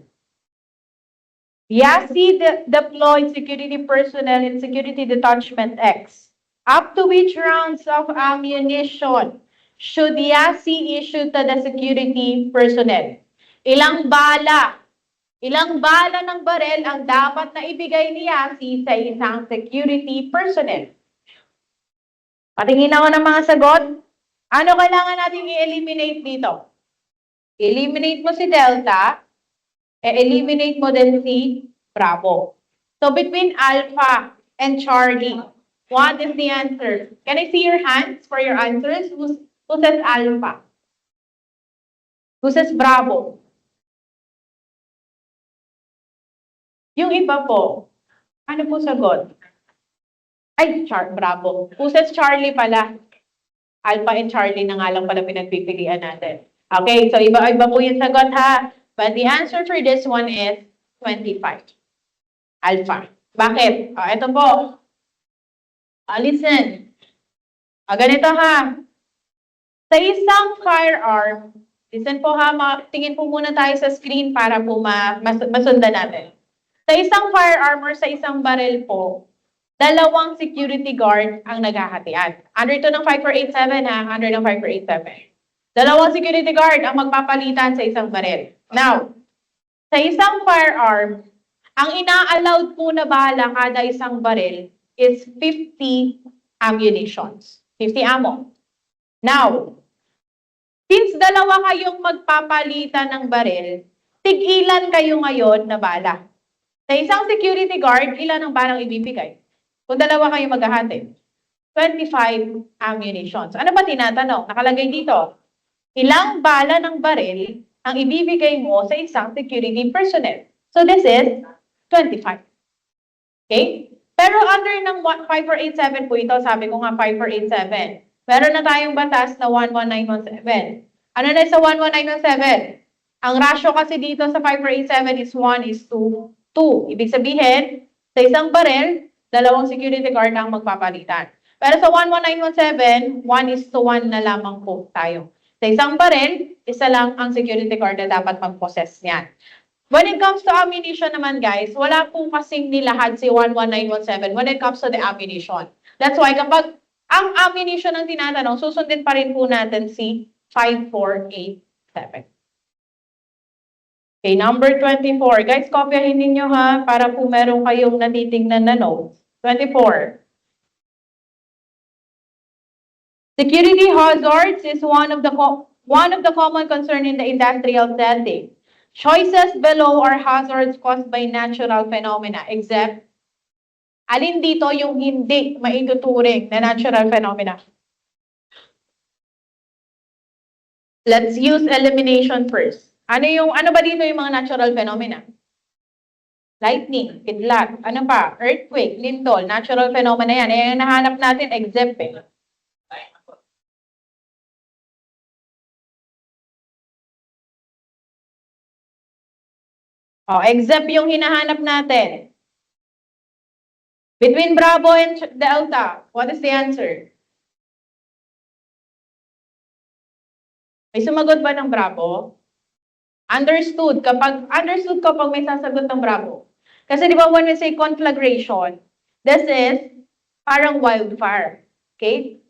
YASI deployed security personnel in Security Detachment X. Up to which rounds of ammunition should YASI issue to the security personnel? Ilang bala ng barel ang dapat na ibigay ni YASI sa isang security personnel? Patingin ako ng mga sagot. Ano kailangan natin i-eliminate dito? Eliminate mo si Delta, eliminate mo din si Bravo. So between Alpha and Charlie, what is the answer? Can I see your hands for your answers? Who says alpha? Who says bravo? Yung iba po, ano po sagot? Ay, bravo. Who says Charlie pala? Alpha and Charlie na nga lang pala pinagpipilian natin. Okay, so iba-iba po yung sagot ha. But the answer for this one is 25. Alpha. Bakit? Ito po. Listen. Ganito ha. Sa isang firearm, listen po ha, tingin po muna tayo sa screen para po masundan natin. Sa isang firearm or sa isang barrel po, dalawang security guard ang naghahatian. Under to ng 5487 ha, under ng 5487. Dalawang security guard ang magpapalitan sa isang barrel. Now, sa isang firearm, ang ina-allowed po na bala kada isang barrel is 50 ammunitions. 50 ammo. Now, since dalawa kayong magpapalitan ng barrel, tig-ilan kayo ngayon na bala? Sa isang security guard, ilan ang balang ibibigay? Kung dalawa kayo maghahati, 25 ammunitions. Ano ba tinatanong? Nakalagay dito, ilang bala ng baril ang ibibigay mo sa isang security personnel? So this is 25. Okay? Pero under ng 5487 po ito, sabi ko nga 5487, meron na tayong batas na 11917. Ano na sa 11917? Ang ratio kasi dito sa 5487 is 1:2. Ibig sabihin, sa isang baril, dalawang security guard ang magpapalitan. Pero sa 11917, 1:1 na lamang po tayo. Sa isang baril, isa lang ang security guard na dapat mag-possess niyan. When it comes to ammunition naman guys, wala po kasing nilahad si 11917 when it comes to the ammunition. That's why kapag ang ammunition ang tinatanong, susundin pa rin po natin si 5487. Okay, number 24. Guys, kopyahin ninyo ha, para po meron kayong natitingnan na notes. 24. Security hazards is one of the common concern in the industrial setting. Choices below are hazards caused by natural phenomena, except alin dito yung hindi maituturing na natural phenomena? Let's use elimination first. Ano ba dito yung mga natural phenomena? Lightning, kidlat, ano pa? Earthquake, lindol, natural phenomena yan. Eh, nahanap natin exempt eh. Exempt yung hinahanap natin. Between Bravo and Delta, what is the answer? May sumagot ba ng Bravo? Understood kapag may sasagot ng Bravo. Kasi di ba when we say conflagration, this is parang wildfire. Okay?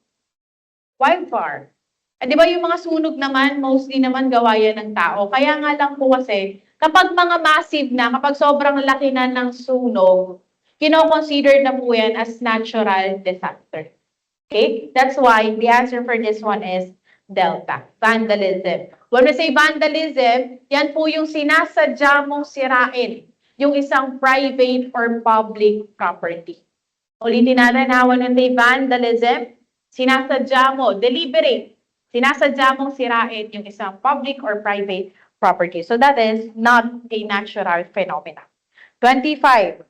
Wildfire. Di ba yung mga sunog naman, mostly naman gawa yan ng tao. Kaya nga lang po kasi, kapag mga massive na, kapag sobrang laki na ng sunog, kino-consider na po yan as natural disaster. Okay? That's why the answer for this one is Delta, vandalism. When we say vandalism, yan po yung sinasadya mong sirain yung isang private or public property. Ulitin natin ha, when we say vandalism, sinasadya mo, deliberate, sinasadya mong sirain yung isang public or private property. So that is not a natural phenomena. 25.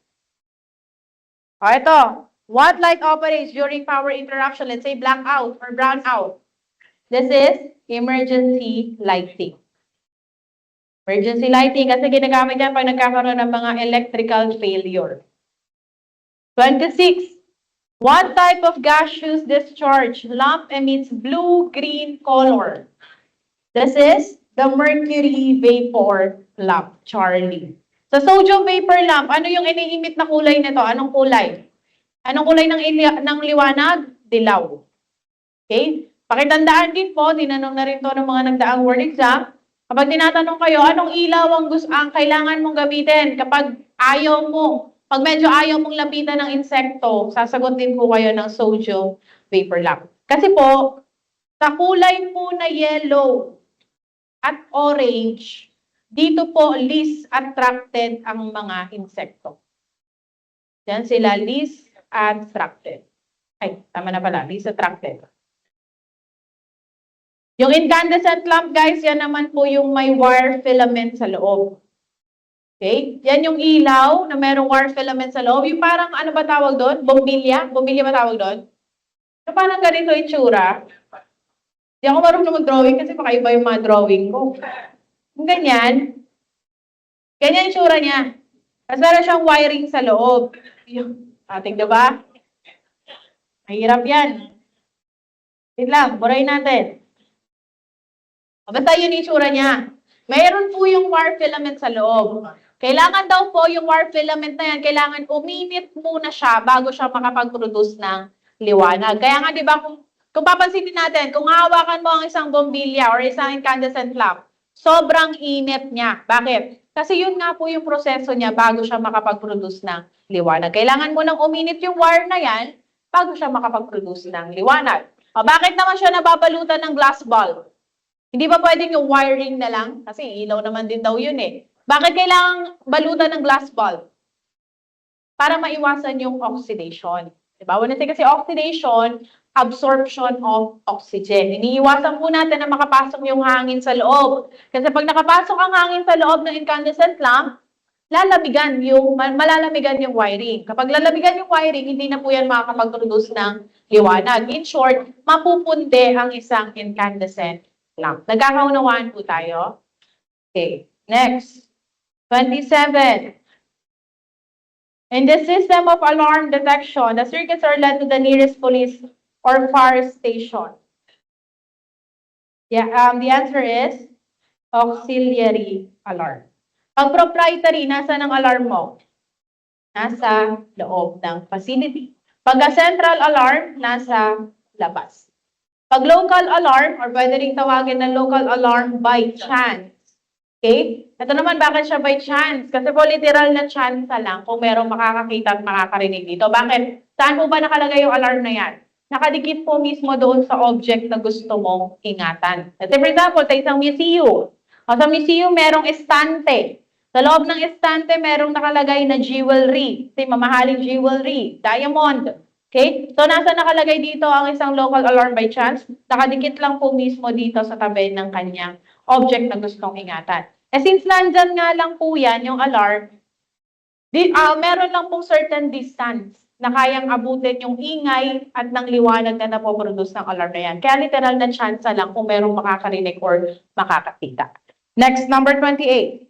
Ito. What light operates during power interruption? Let's say blackout or brownout. This is emergency lighting. Emergency lighting kasi ginagamit yan pag nagkakaroon ng mga electrical failure. 26. What type of gaseous discharge lamp emits blue-green color? This is the mercury vapor lamp, Charlie. Sa sodium vapor lamp, ano yung ini-emit na kulay nito? Anong kulay? Anong kulay ng liwanag? Dilaw. Okay? Pakitandaan din po, tinanong na rin to ng mga nagdaang word exam. Kapag tinatanong kayo, anong ilaw ang kailangan mong gamitin? Kapag pag medyo ayaw mong lapitan ng insekto, sasagot din po kayo ng sodium vapor lamp. Kasi po, sa kulay po na yellow at orange, dito po least attracted ang mga insekto. Yan sila, least attracted. Ay, tama na pala, least attracted. Yung incandescent lamp, guys, yan naman po yung may wire filament sa loob. Okay? Yan yung ilaw na merong wire filament sa loob. Yung parang, ano ba tawag doon? Bombilya? Bombilya ba tawag doon? So, parang ganito yung tsura. Hindi ako marunong mag-drawing kasi makaiba yung mga drawing ko. Yung ganyan. Ganyan yung tsura niya. Tapos meron siyang wiring sa loob. Yung, ating diba? Mahirap yan. Wait lang, burayin natin. Basta yun yung tsura niya. Mayroon po yung wire filament sa loob. Kailangan daw po yung wire filament na yan, kailangan uminit muna siya bago siya makapag-produce ng liwanag. Kaya nga, di ba, kung papansinin natin, kung hawakan mo ang isang bombilya or isang incandescent lamp, sobrang init niya. Bakit? Kasi yun nga po yung proseso niya bago siya makapag-produce ng liwanag. Kailangan mo nang uminit yung wire na yan bago siya makapag-produce ng liwanag. O, bakit naman siya nababalutan ng glass bulb? Hindi ba pwedeng yung wiring na lang? Kasi ilaw naman din daw yun eh. Bakit kailangang balutan ng glass bulb? Para maiwasan yung oxidation. Diba? When I say kasi oxidation, absorption of oxygen. Iniiwasan po natin na makapasok yung hangin sa loob. Kasi pag nakapasok ang hangin sa loob ng incandescent lamp, malalamigan yung wiring. Kapag lalamigan yung wiring, hindi na po yan makakapag-produce ng liwanag. In short, mapupunde ang isang incandescent lamp. Nagkakaunawaan po tayo? Okay, next. 27. In the system of alarm detection, the circuits are led to the nearest police or fire station. Yeah, the answer is auxiliary alarm. Pag proprietary, nasa ng alarm mo? Nasa loob ng facility. Pag central alarm, nasa labas. Pag local alarm, or pwede rin tawagin na local alarm by chance. Okay? Ito naman, bakit siya by chance? Kasi po literal na chance lang kung merong makakakita at makakarinig dito. Bakit? Saan po ba nakalagay yung alarm na yan? Nakadikit po mismo doon sa object na gusto mong ingatan. Let's say for example, sa isang museum. O sa museum, merong estante. Sa loob ng estante, merong nakalagay na jewelry. Kasi mamahaling jewelry, diamond. Okay? So, nasa nakalagay dito ang isang local alarm by chance? Nakadikit lang po mismo dito sa tabi ng kanyang object na gustong ingatan. Eh, since nandyan nga lang po yan, yung alarm, meron lang pong certain distance na kayang abutin yung ingay at ng liwanag na napoproduce ng alarm na yan. Kaya literal na chance lang kung merong makakarinig or makakakita. Next, number 28.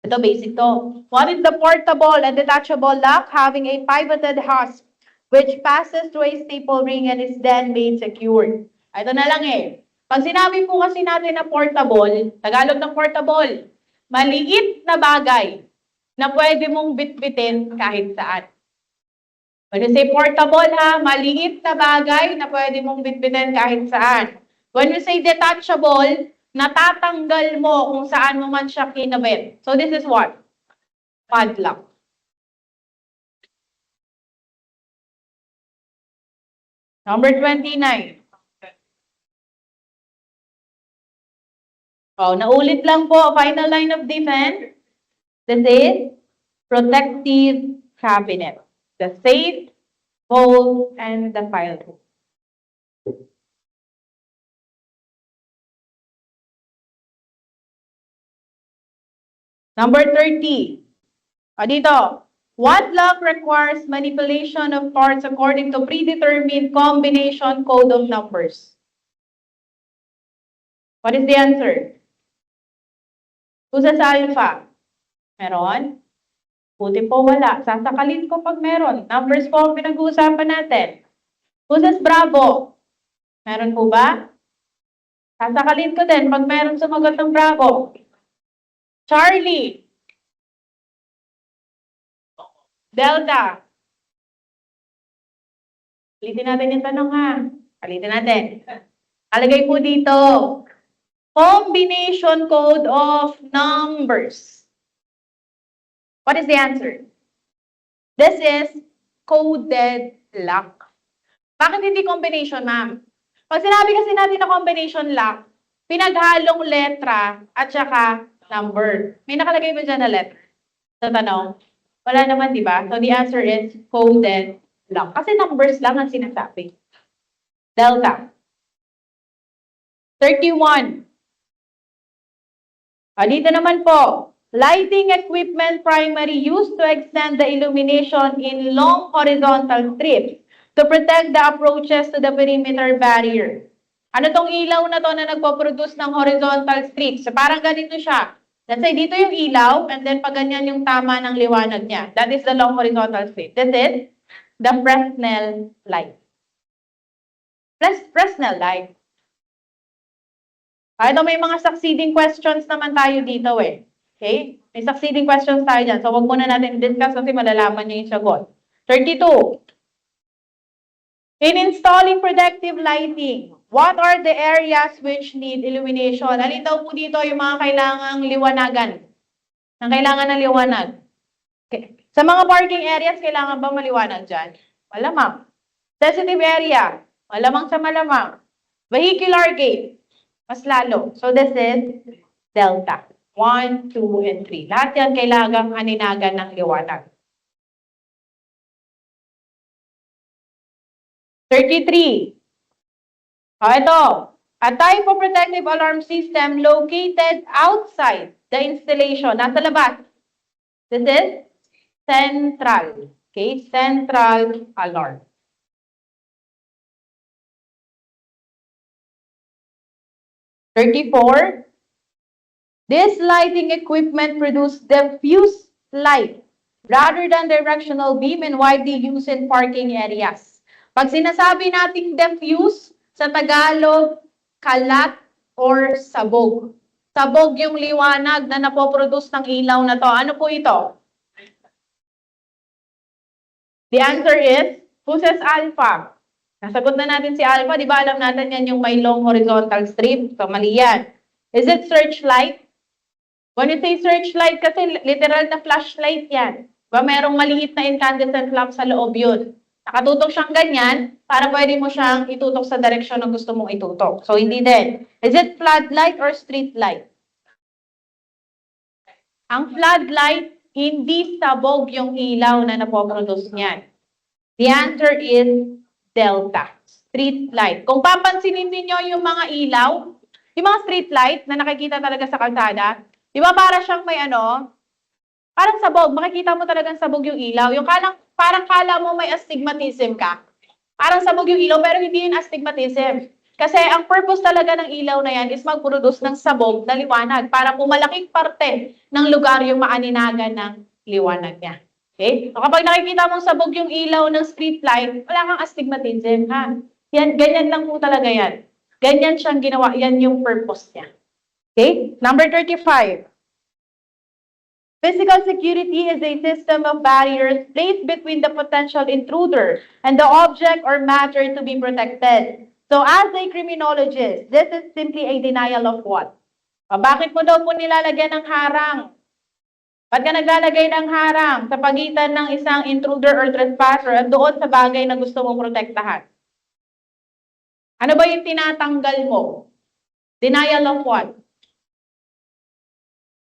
Ito, basic to. What is the portable and detachable lock having a pivoted hasp which passes through a staple ring and is then made secure? Ito na lang eh. Pag sinabi po kasi natin na portable, Tagalog ng portable, maliit na bagay na pwede mong bitbitin kahit saan. When you say portable ha, maliit na bagay na pwede mong bitbitin kahit saan. When you say detachable, natatanggal mo kung saan mo man siya kinabit. So this is what? Padlock. Number 29. Oh, naulit lang po, final line of defense. This is protective cabinet. The safe, vault, and the file room. Number 30. O dito, what lock requires manipulation of parts according to predetermined combination code of numbers? What is the answer? Kusa sa alpha. Meron? Buti po wala. Sasakalin ko pag meron. Numbers po ang pinag-uusapan natin. Kusas Bravo. Meron po ba? Sasakalin ko din pag meron sumagot ng Bravo. Charlie. Delta. Ulitin natin yung tanong ha. Ulitin natin. Alagay po dito. Combination code of numbers. What is the answer? This is coded lock. Bakit hindi combination, ma'am? Pag sinabi kasi natin na combination lock, pinaghalong letra at saka number. May nakalagay ba dyan na letter? Sa tanong? Wala naman, di ba? So the answer is coded lock. Kasi numbers lang ang sinasabi. Delta. 31. Dito naman po, lighting equipment primary used to extend the illumination in long horizontal strips to protect the approaches to the perimeter barrier. Ano tong ilaw na to na nagpo-produce ng horizontal strips? So, parang ganito siya. Let's say, dito yung ilaw, and then pag ganyan yung tama ng liwanag niya. That is the long horizontal strip. This is the Fresnel light. Fresnel light. Ito may mga succeeding questions naman tayo dito eh. Okay? May succeeding questions tayo dyan. So, wag muna natin discuss kasi malalaman nyo yung sagot. 32. In installing protective lighting, what are the areas which need illumination? Alin daw po dito yung mga kailangang liwanagan? Ang kailangan ng liwanag. Okay. Sa mga parking areas, kailangan ba maliwanag dyan? Malamang. Sensitive area, malamang sa malamang. Vehicular gate, mas lalo. So this is delta. 1, 2, and 3. Lahat yan kailangang aninagan ng liwanag. 33. Ito. A type of protective alarm system located outside the installation. Nasa labas. This is central. Okay? Central alarm. 34. This lighting equipment produces diffuse light rather than directional beam and widely used in parking areas. Pag sinasabi nating diffuse, sa Tagalog, kalat or sabog. Sabog yung liwanag na napoproduce ng ilaw na to. Ano po ito? The answer is, who says alpha? Nasagot na natin si alpha, di ba alam natin yan yung may long horizontal strip? So, mali yan. Is it searchlight? When you say searchlight, kasi literal na flashlight yan. Diba merong maliit na incandescent lamp sa loob yun. Nakatutok siyang ganyan, para pwede mo siyang itutok sa direksyon na gusto mong itutok. So, hindi din. Is it floodlight or street light? Ang floodlight, hindi sabog yung ilaw na napoproduce niyan. The answer is delta. Street light. Kung papansinin niyo yung mga ilaw, yung mga street light na nakikita talaga sa kalsada, di ba para siyang may parang sabog. Makikita mo talagang sabog yung ilaw. Yung parang kala mo may astigmatism ka. Parang sabog yung ilaw, pero hindi yun astigmatism. Kasi ang purpose talaga ng ilaw na yan is mag-produce ng sabog na liwanag para pumalaking parte ng lugar yung maaninagan ng liwanag niya. Okay? So kapag nakikita mong sabog yung ilaw ng street light, wala kang astigmatism, ha? Yan, ganyan lang po talaga yan. Ganyan siyang ginawa. Yan yung purpose niya. Okay? Number 35. Physical security is a system of barriers placed between the potential intruder and the object or matter to be protected. So as a criminologist, this is simply a denial of what? Bakit mo daw po nilalagyan ng harang? Ba't ka naglalagay ng harang sa pagitan ng isang intruder or trespasser at doon sa bagay na gusto mong protektahan? Ano ba yung tinatanggal mo? Denial of what?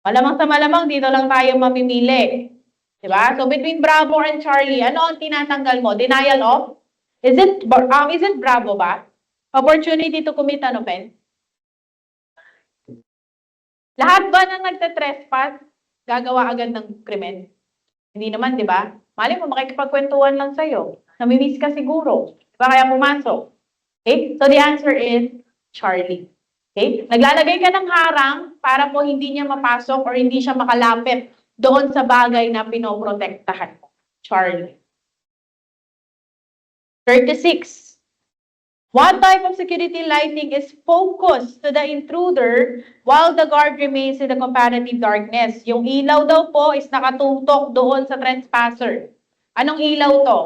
Malamang sa malamang, dito lang tayo mamimili. Diba? So between Bravo and Charlie, ano ang tinatanggal mo? Denial of? Is it Bravo ba? Opportunity to commit an offense? Lahat ba na nagte-trespass, gagawa agad ng krimen? Hindi naman, di ba? Mali mo, makikipagkwentuhan lang sa'yo. Namimiss ka siguro. Di ba kaya pumasok? Okay? So the answer is Charlie. Okay? Naglalagay ka ng harang para po hindi niya mapasok or hindi siya makalapit doon sa bagay na pinoprotektahan mo. Charlie. 36. What type of security lighting is focused to the intruder while the guard remains in the comparative darkness? Yung ilaw daw po is nakatutok doon sa trespasser. Anong ilaw to?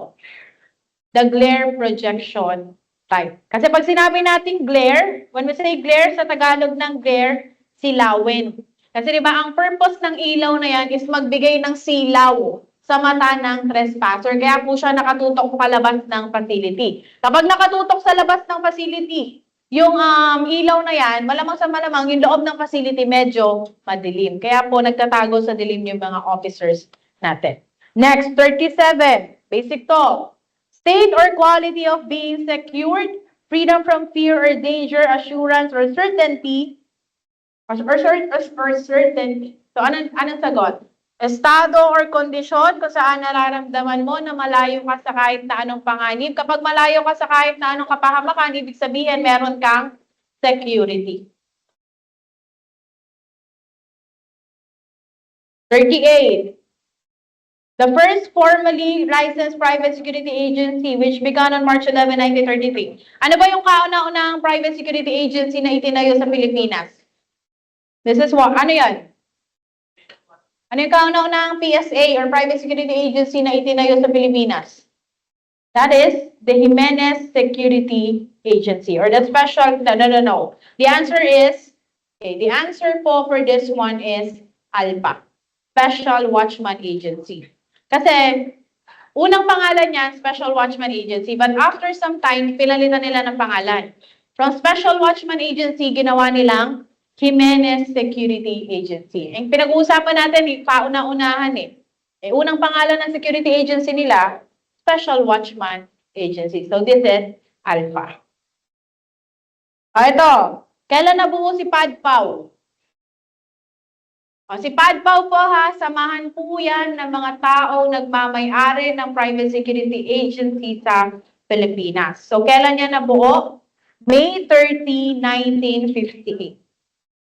The glare projection type. Kasi pag sinabi natin glare, when we say glare sa Tagalog ng glare, silawin. Kasi di ba ang purpose ng ilaw na yan is magbigay ng silaw sa mata ng trespasser. Kaya po siya nakatutok palabas ng facility. Kapag nakatutok sa labas ng facility, yung ilaw na yan, malamang sa malamang, yung loob ng facility medyo madilim. Kaya po nagtatago sa dilim yung mga officers natin. Next, 37. Basic to. State or quality of being secured freedom from fear or danger, assurance or certainty, or certainty. So, anong sagot? Estado or kondisyon kung saan nararamdaman mo na malayo ka sa kahit na anong panganib. Kapag malayo ka sa kahit na anong kapahamakan, ibig sabihin meron kang security. 38. The first formally licensed private security agency which began on March 11, 1933. Ano ba yung kauna-unahang private security agency na itinayo sa Pilipinas? This is what? Ano yan? Ano yung kauna-unahang PSA or private security agency na itinayo sa Pilipinas? That is the Jimenez Security Agency or the special, no. The answer is, okay, the answer po for this one is ALPA, Special Watchman Agency. Kasi, unang pangalan niya, Special Watchman Agency, but after some time, pinalitan nila ng pangalan. From Special Watchman Agency, ginawa nilang Jimenez Security Agency. Ang pinag-uusapan natin, pauna-unahan unang pangalan ng security agency nila, Special Watchman Agency. So, this is ALPA. Ito, kailan nabuo si PADPAW? Si PADPAW po ha, samahan po yan ng mga taong nagmamay-ari ng private security agency sa Pilipinas. So, kailan yan nabuo? May 30, 1958.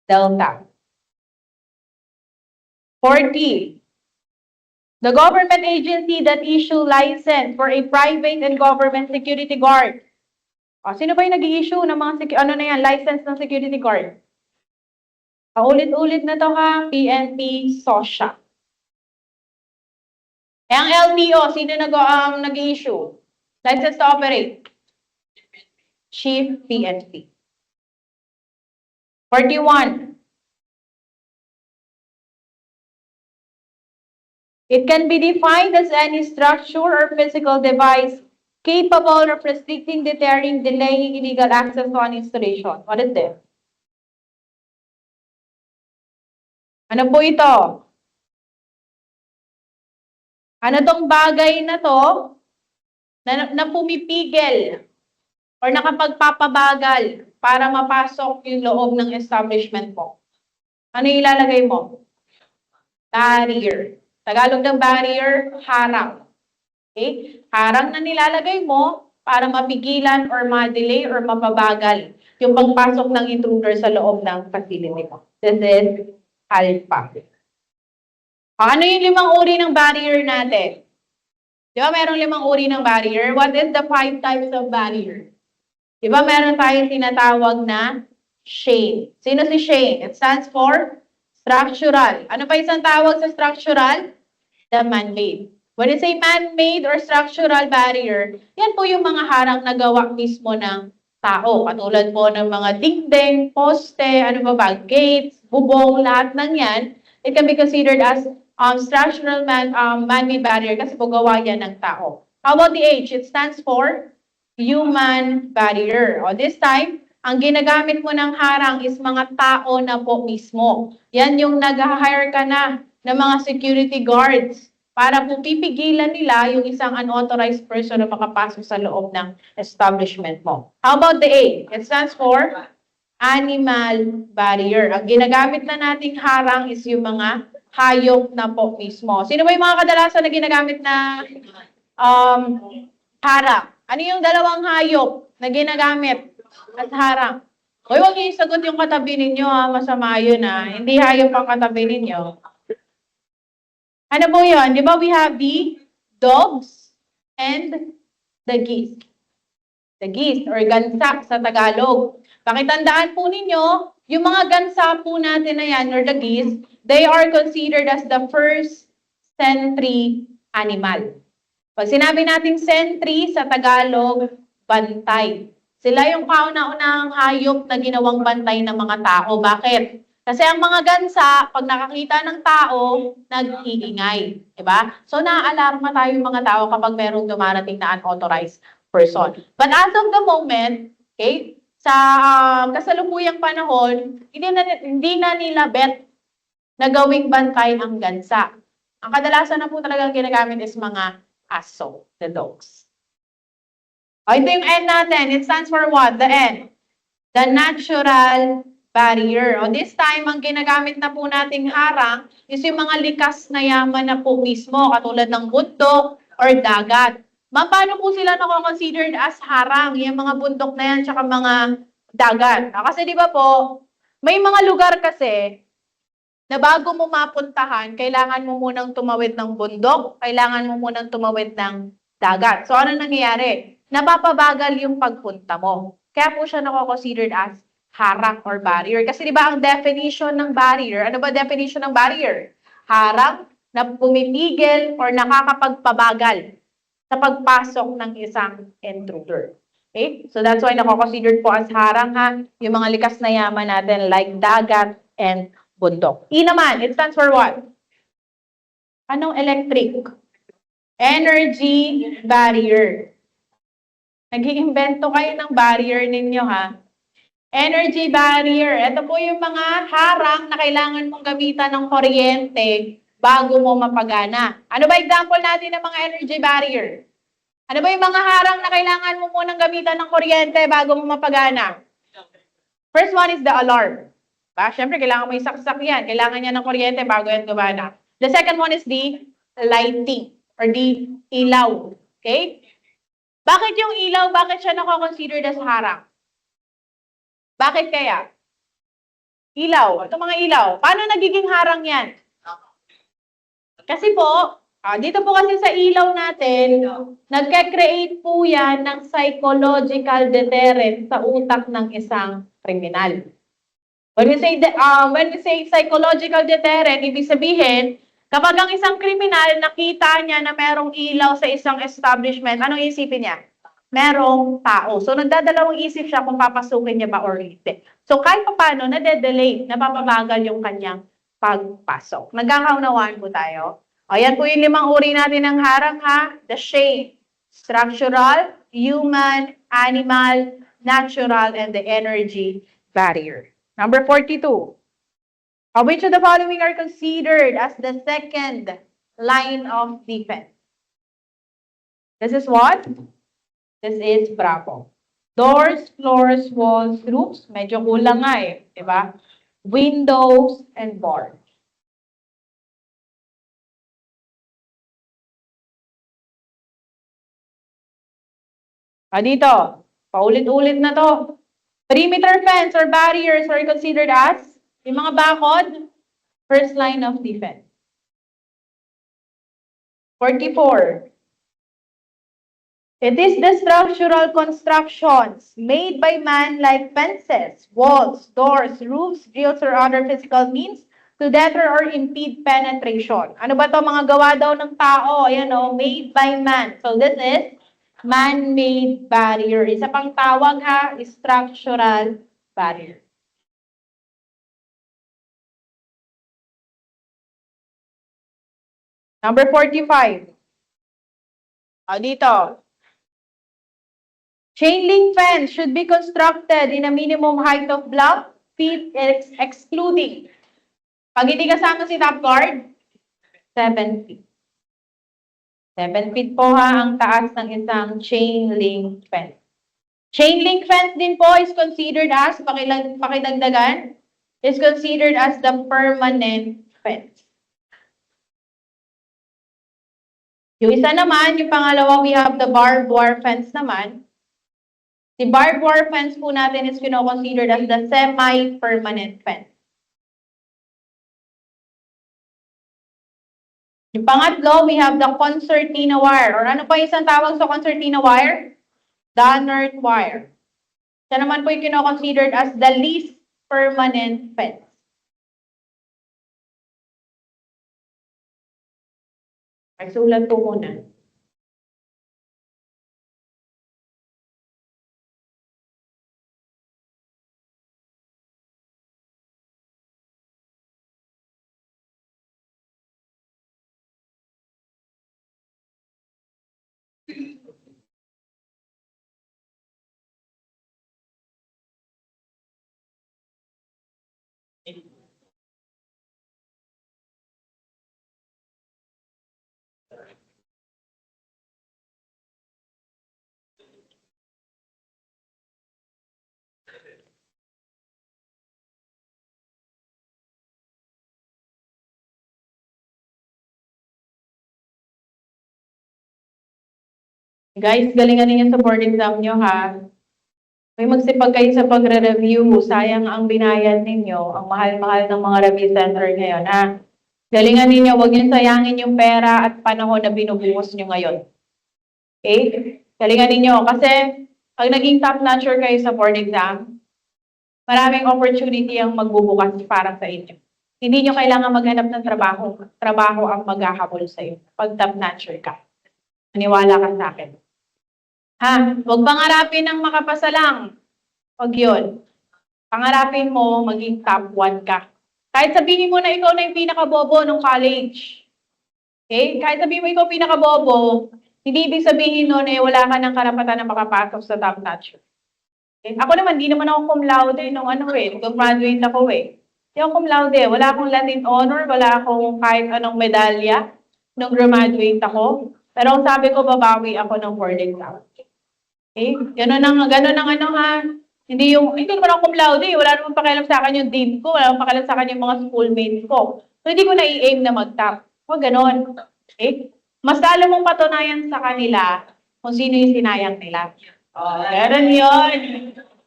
Delta. 40. The government agency that issue license for a private and government security guard. Sino ba yung nag-i-issue ng mga license ng security guard? Paulit-ulit na to ha, PNP, SOSHA. Ang LTO, sino nag-i-issue? License to operate? Chief PNP. 41. It can be defined as any structure or physical device capable of restricting, deterring, delaying illegal access to an installation. What is this? Ano po ito? Ano tong bagay na to na pumipigil or nakapagpapabagal para mapasok yung loob ng establishment mo? Ano yung ilalagay mo? Barrier. Tagalog ng barrier, harang. Okay? Harang na nilalagay mo para mapigilan or ma-delay or mapabagal yung pagpasok ng intruder sa loob ng facility mo. This is ALPA. Ano yung 5 uri ng barrier natin? Di ba merong 5 uri ng barrier? What is the 5 types of barrier? Di ba meron tayong tinatawag na chain? Sino si chain? It stands for structural. Ano pa isang tawag sa structural? The man-made. When you say man-made or structural barrier, yan po yung mga harang na gawa mismo ng tao. Katulad po ng mga dingding, poste, gates, bubong, lahat ng yan, it can be considered as structural man-made barrier kasi po gawa yan ng tao. How about the H? It stands for human barrier. This time, ang ginagamit mo ng harang is mga tao na po mismo. Yan yung nag-hire ka na ng mga security guards para po pipigilan nila yung isang unauthorized person na makapasok sa loob ng establishment mo. How about the A? It stands for animal barrier. Ang ginagamit na nating harang is yung mga hayop na po mismo. Sino ba yung mga kadalasan na ginagamit na harang? Ano yung 2 hayop na ginagamit at harang? Hoy, huwag niyo isagot yung katabi ninyo ha, masama yun ha. Hindi hayop ang katabi ninyo. Ano po yun? Di ba we have the dogs and the geese. The geese or gansa sa Tagalog. Pakitandaan po ninyo, yung mga gansa po natin na yan or the geese, they are considered as the first sentry animal. Pag sinabi nating sentry sa Tagalog, bantay. Sila yung kauna-unahang hayop na ginawang bantay ng mga tao. Bakit? Kasi ang mga gansa, pag nakakita ng tao, nag-iingay. Diba? So, naaalarma tayo yung mga tao kapag merong dumarating na unauthorized person. But as of the moment, okay, sa kasalukuyang panahon, hindi na nila bet na gawing bantay ang gansa. Ang kadalasan na po talagang ginagamit is mga aso, the dogs. O, ito yung N natin. It stands for what? The N. The natural barrier. O, this time, ang ginagamit na po nating harang is yung mga likas na yaman na po mismo, katulad ng bundok or dagat. Ma'am, paano po sila nako-considered as harang? Yung mga bundok na yan, tsaka mga dagat. Kasi di ba po, may mga lugar kasi na bago mo mapuntahan, kailangan mo munang tumawid ng bundok, kailangan mo munang tumawid ng dagat. So, ano nangyayari? Napapabagal yung pagpunta mo. Kaya po siya nako-considered as harang or barrier. Kasi di ba ang definition ng barrier, ano ba definition ng barrier? Harang na pumipigil or nakakapagpabagal sa pagpasok ng isang intruder. Okay? So that's why nako-considered po as harang ha, yung mga likas na yaman natin like dagat and bundok. E naman, it stands for what? Anong electric? Energy barrier. Nag-iimbento kayo ng barrier ninyo ha. Energy barrier. Ito po yung mga harang na kailangan mong gamitan ng kuryente bago mo mapagana. Ano ba example natin ng mga energy barrier? Ano ba yung mga harang na kailangan mo munang gamitan ng kuryente bago mo mapagana? First one is the alarm. Siyempre, kailangan mo isaksak yan. Kailangan niya ng kuryente bago yan gumana. The second one is the lighting or the ilaw. Okay? Bakit yung ilaw, bakit siya nako-consider as harang? Bakit kaya? Ilaw. Ito mga ilaw. Paano nagiging harang yan? Kasi po, dito po kasi sa ilaw natin, nagka-create po yan ng psychological deterrent sa utak ng isang kriminal. When we say psychological deterrent, ibig sabihin, kapag ang isang kriminal nakita niya na merong ilaw sa isang establishment, anong isipin niya? Merong tao. So, nagdadalawang isip siya kung papasukin niya ba or hindi. So, kahit pa paano, nade-delay, napapabagal yung kanyang pagpasok. Nagkakaunawaan po tayo. O, yan po yung 5 uri natin ng harang ha. The shape, structural, human, animal, natural, and the energy barrier. Number 42. Which of the following are considered as the second line of defense? This is what? This is Bravo. Doors, floors, walls, roofs. Medyo kulang nga eh. Diba? Windows and boards. Dito. Paulit-ulit na to. Perimeter fence or barriers are considered as yung mga bakod, first line of defense. 44. It is the structural constructions made by man like fences, walls, doors, roofs, drills, or other physical means to deter or impede penetration. Ano ba to mga gawa daw ng tao? Ayan o, made by man. So this is man-made barrier. Isa pang tawag ha, structural barrier. Number 45. Dito. Chain link fence should be constructed in a minimum height of block feet excluding. Pag hindi kasama si top guard, 7 feet. 7 feet po ha ang taas ng isang chain link fence. Chain link fence din po is considered as, pakidagdagan, is considered as the permanent fence. Yung isa naman, yung pangalawa, we have the barbed wire fence naman. The barbed wire fence po natin is considered as the semi-permanent fence. Yung pangatlo, we have the concertina wire. Or ano pa isang tawag sa concertina wire? Dunnart wire. Siya naman po yung considered as the least permanent fence. Ay, sulat po muna. Guys, galingan ninyo sa board exam nyo, ha? May magsipag kayo sa pagre-review. Sayang ang binayad ninyo. Ang mahal-mahal ng mga review center ngayon, ha? Galingan ninyo, huwag nyo sayangin yung pera at panahon na binubuhos nyo ngayon. Okay? Galingan ninyo. Kasi, pag naging top notcher kayo sa board exam, maraming opportunity ang magbubukas para sa inyo. Hindi nyo kailangan maghanap ng trabaho. Trabaho ang maghahabol sa iyo pag top notcher ka. Maniwala ka sa akin. Ha? Huwag pangarapin ng makapasa lang. Huwag yun. Pangarapin mo, maging top 1 ka. Kahit sabihin mo na ikaw na yung pinakabobo ng college. Okay? Kahit sabihin mo ikaw pinakabobo, hindi ibig sabihin nun eh, wala ka ng karapatan na makapasok sa top notcher. Okay? Ako naman, di naman ako cum laude nung graduate ako eh. Hindi ako cum laude. Wala akong Latin honor, wala akong kahit anong medalya nung graduate ako. Pero ang sabi ko, babawi ako ng board exam. Okay? Ganun ang ha. Hindi naman ako cum laude, wala naman pakialam sa akin yung dean ko, wala naman pakialam sa akin yung mga schoolmates ko. So, hindi ko na i-aim na mag-top. Huwag ganon. Okay? Mas lalo mong patunayan sa kanila kung sino yung sinayang nila. Meron yun.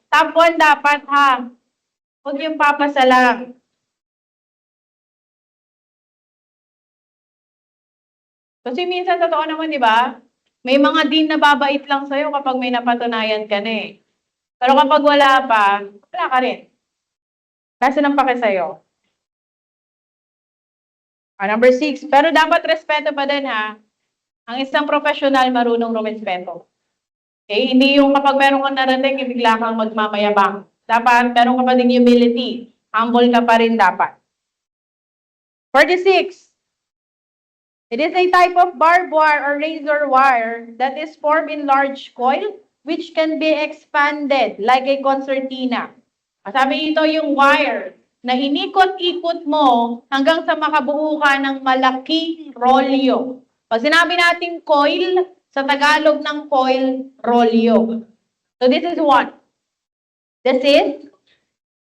Top 1 dapat, ha? Huwag yung papasa lang. Kasi minsan, totoo naman, di ba? May mga dean na babait lang sa'yo kapag may napatunayan ka na eh. Pero kapag wala pa, wala ka rin. Kasi nang pake sa'yo. Number 6, pero dapat respeto pa din, ha? Ang isang professional marunong rumespeto. Okay? Hindi yung kapag meron kang narating, bigla kang magmamayabang. Dapat meron ka pa din humility. Humble ka pa rin dapat. 46. It is a type of barbed wire or razor wire that is formed in large coil which can be expanded like a concertina. Sabi ito yung wire na inikot-ikot mo hanggang sa makabuo ka ng malaking rolyo. Pag sinabi natin coil, sa Tagalog ng coil, rolyo. So this is what? This is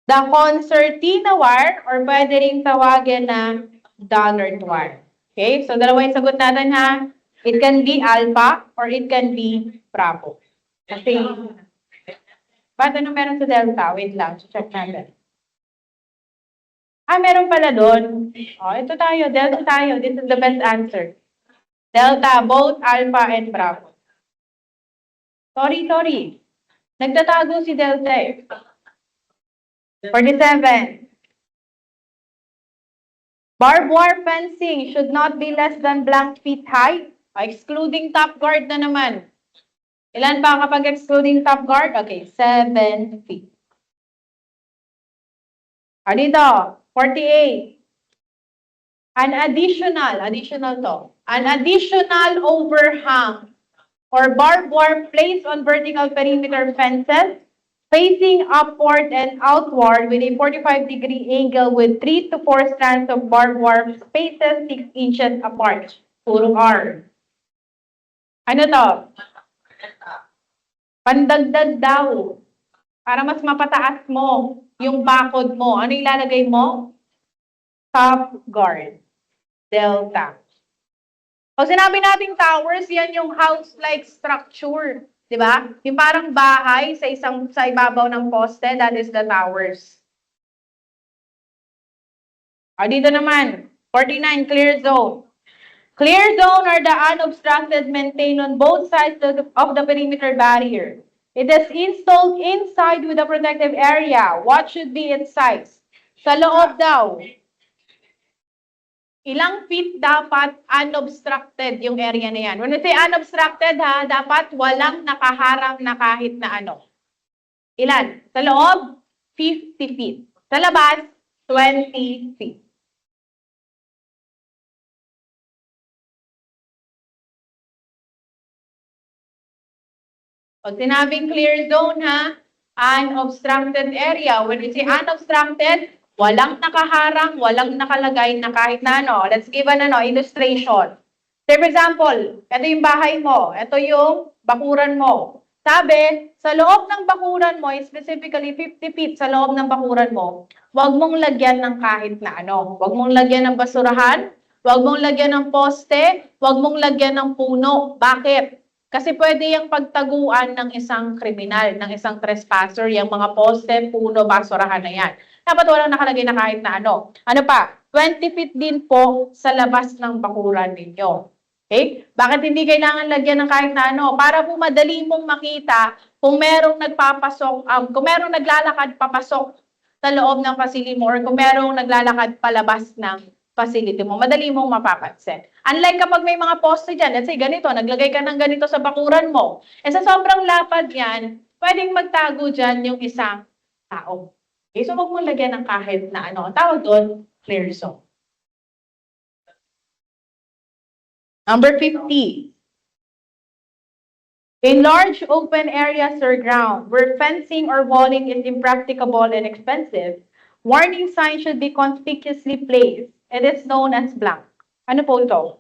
the concertina wire or pwede rin tawagin na Dollard wire. Okay, so dalawa yung sagot natin ha. It can be alpha or it can be bravo. Kasi, ba't ano meron sa delta? Wait lang, check natin. Meron pala doon. Ito tayo, delta tayo. This is the best answer. Delta, both alpha and bravo. Sorry. Nagtatago si delta eh. 47. Barbed wire fencing should not be less than blank feet high. Excluding top guard na naman. Ilan pa kapag excluding top guard? Okay, 7 feet. Dito, 48. An additional overhang or barbed wire placed on vertical perimeter fences facing upward and outward with a 45-degree angle with 3 to 4 strands of barbed wire spaces 6 inches apart. Puro R. Ano to? Pandagdag daw. Para mas mapataas mo yung bakod mo. Ano ilalagay mo? Top guard. Delta. Pag sinabi nating towers, yan yung house-like structure. Diba? Yung parang bahay sa ibabaw ng poste, that is the towers. Dito naman, 49, clear zone. Clear zone are the unobstructed maintained on both sides of the perimeter barrier. It is installed inside with a protective area. What should be its size? Sa loob daw. Ilang feet dapat unobstructed yung area na yan? When we say unobstructed ha, dapat walang nakaharang na kahit na ano. Ilan? Sa loob, 50 feet. Sa labas, 20 feet. Pag sinabing clear zone ha, unobstructed area. When we say unobstructed, walang nakaharang, walang nakalagay na kahit na ano. Let's give an illustration. Say for example, ito yung bahay mo, ito yung bakuran mo. Sabi, sa loob ng bakuran mo, specifically 50 feet sa loob ng bakuran mo, huwag mong lagyan ng kahit na ano. Huwag mong lagyan ng basurahan, huwag mong lagyan ng poste, huwag mong lagyan ng puno. Bakit? Kasi pwede yung pagtaguan ng isang kriminal, ng isang trespasser, yung mga poste, puno, basurahan na yan. Dapat walang nakalagay na kahit na ano. Ano pa? 20 feet din po sa labas ng bakuran ninyo. Okay? Bakit hindi kailangan lagyan ng kahit na ano? Para po madali mong makita kung merong nagpapasok, kung merong naglalakad papasok sa loob ng facility mo or kung merong naglalakad palabas ng facility mo, madali mong mapapansin. Unlike kapag may mga poste dyan, let's say ganito, naglagay ka ng ganito sa bakuran mo, sa sobrang lapad yan, pwedeng magtago dyan yung isang tao. Okay, so huwag mong lagyan ng kahit na ano, tawag doon, clear zone. Number 50. In large open areas or ground where fencing or walling is impracticable and expensive, warning signs should be conspicuously placed. It is known as blank. Ano po ito?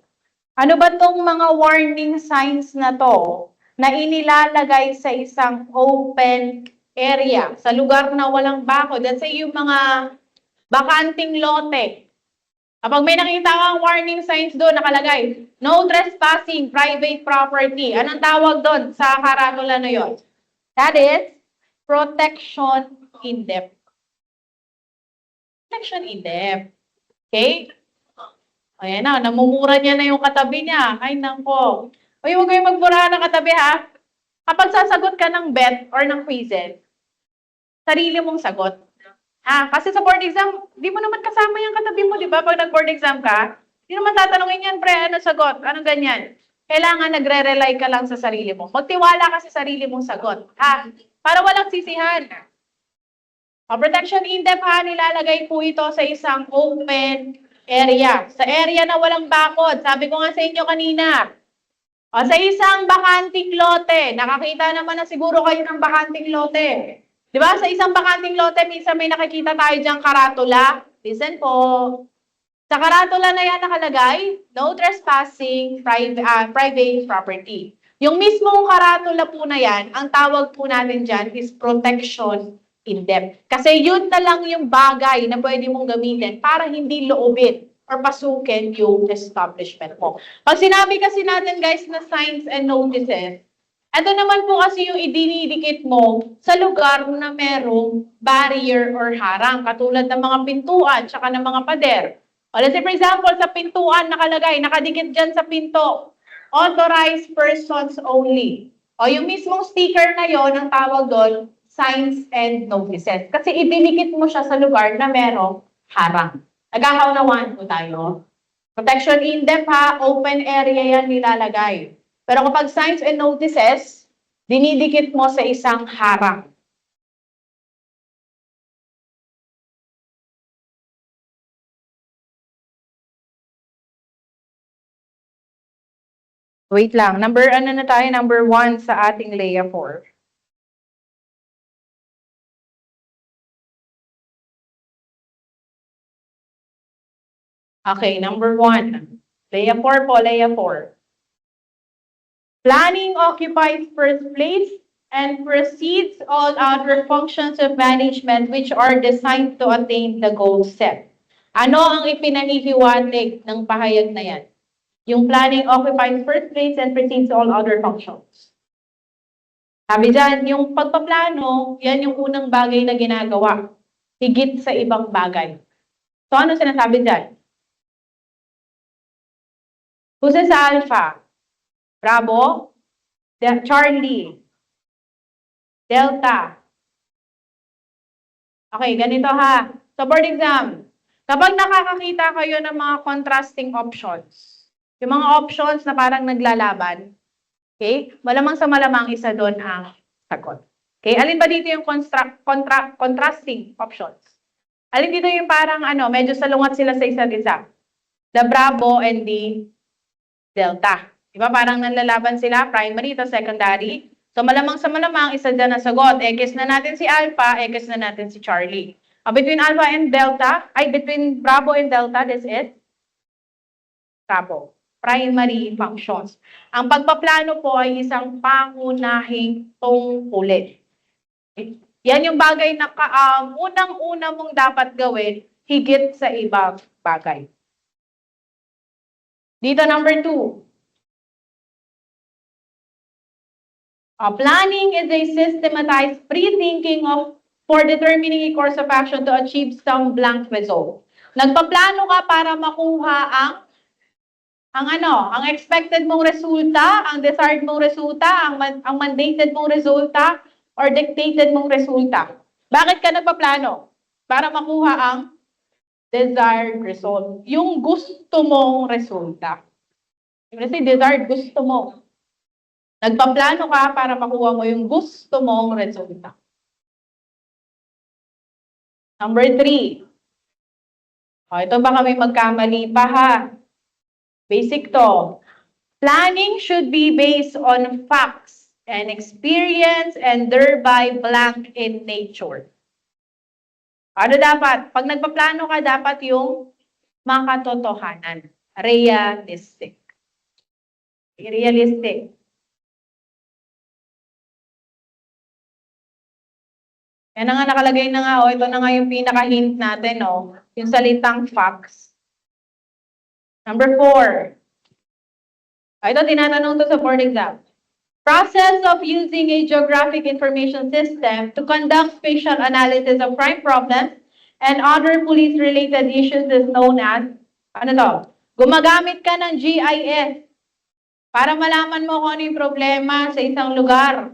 Ano ba tong mga warning signs na to na inilalagay sa isang open area, sa lugar na walang bakod? Let's say yung mga bakanting lote. Kapag may nakita kang warning signs doon, nakalagay, no trespassing, private property. Anong tawag doon sa karatula na yon? That is protection in depth. Protection in depth. Okay? Ayan na, namumura niya na yung katabi niya. Ay, nangko. Uy, huwag kayong magbura ng katabi, ha? Kapag sasagot ka ng bet or ng quizzes, sarili mong sagot. Kasi sa board exam, di mo naman kasama yung katabi mo, di ba? Pag nag-board exam ka, di naman tatanungin yan, pre, ano sagot? Anong ganyan? Kailangan nagre-rely ka lang sa sarili mo. Magtiwala ka sa sarili mong sagot. Para walang sisihan. Protection in depth, nilalagay po ito sa isang open area. Sa area na walang bakod. Sabi ko nga sa inyo kanina. Sa isang bakanting lote. Nakakita naman na siguro kayo ng bakanting lote. Di ba? Sa isang bakanting lote, minsan may nakikita tayo diyang karatula. Listen po. Sa karatula na yan nakalagay, no trespassing, private property. Yung mismong karatula po na yan, ang tawag po natin dyan is protection in depth. Kasi yun na lang yung bagay na pwede mong gamitin para hindi loobin or pasukin yung establishment mo. Pag sinabi kasi natin guys na signs and notices, ito naman po kasi yung idinidikit mo sa lugar na merong barrier or harang, katulad ng mga pintuan, tsaka ng mga pader. O let's say for example, sa pintuan nakalagay, nakadikit dyan sa pinto, authorized persons only. O yung mismong sticker na yon ang tawag doon, signs and notices. Kasi idinikit mo siya sa lugar na merong harang. Nagkakaunawaan po tayo. Protection in depth open area yan nilalagay. Pero kapag signs and notices, dinidikit mo sa isang harang. Wait lang. Number 1 sa ating Leia 4. Okay, number 1. Leia 4 po, Leia 4. Planning occupies first place and precedes all other functions of management which are designed to attain the goal set. Ano ang ipinanhihiwatig ng pahayag na yan? Yung planning occupies first place and precedes all other functions. Sabi dyan, yung pagpaplano, yan yung unang bagay na ginagawa. Higit sa ibang bagay. So ano sinasabi dyan? Kung sa alpha, Bravo, Charlie, Delta. Okay, ganito ha. So board exam, kapag nakakakita kayo ng mga contrasting options, yung mga options na parang naglalaban, okay, malamang sa malamang isa doon ang sagot. Okay, alin ba dito yung contrasting options? Alin dito yung parang medyo salungat sila sa isa't isa? The Bravo and the Delta. Diba parang nanlalaban sila, primary to secondary. So malamang sa malamang, isa dyan na sagot. X na natin si Alpha, X na natin si Charlie. Between Alpha and Delta, between Bravo and Delta, this is Bravo. Primary functions. Ang pagpaplano po ay isang pangunahing tungkulin. Yan yung bagay na unang-una mong dapat gawin, higit sa ibang bagay. Dito number 2. Planning is a systematized pre-thinking for determining a course of action to achieve some blank result. Nagpaplano ka para makuha ang expected mong resulta, ang desired mong resulta, ang mandated mong resulta, or dictated mong resulta. Bakit ka nagpaplano? Para makuha ang desired result. Yung gusto mong resulta. Kasi desired, gusto mo. Nagpaplano ka para makuha mo yung gusto mong resulta. Number 3. Ito baka may magkamali pa ha. Basic to. Planning should be based on facts and experience and thereby blank in nature. Ano dapat? Pag nagpaplano ka, dapat yung makatotohanan. Realistic. Realistic. Yan na nga nakalagay na nga, ito na nga yung pinaka-hint natin, yung salitang facts. Number 4. Ito, tinatanong to sa board exam. Process of using a geographic information system to conduct spatial analysis of crime problems and other police-related issues is known as, gumagamit ka ng GIS para malaman mo kung ano yung problema sa isang lugar.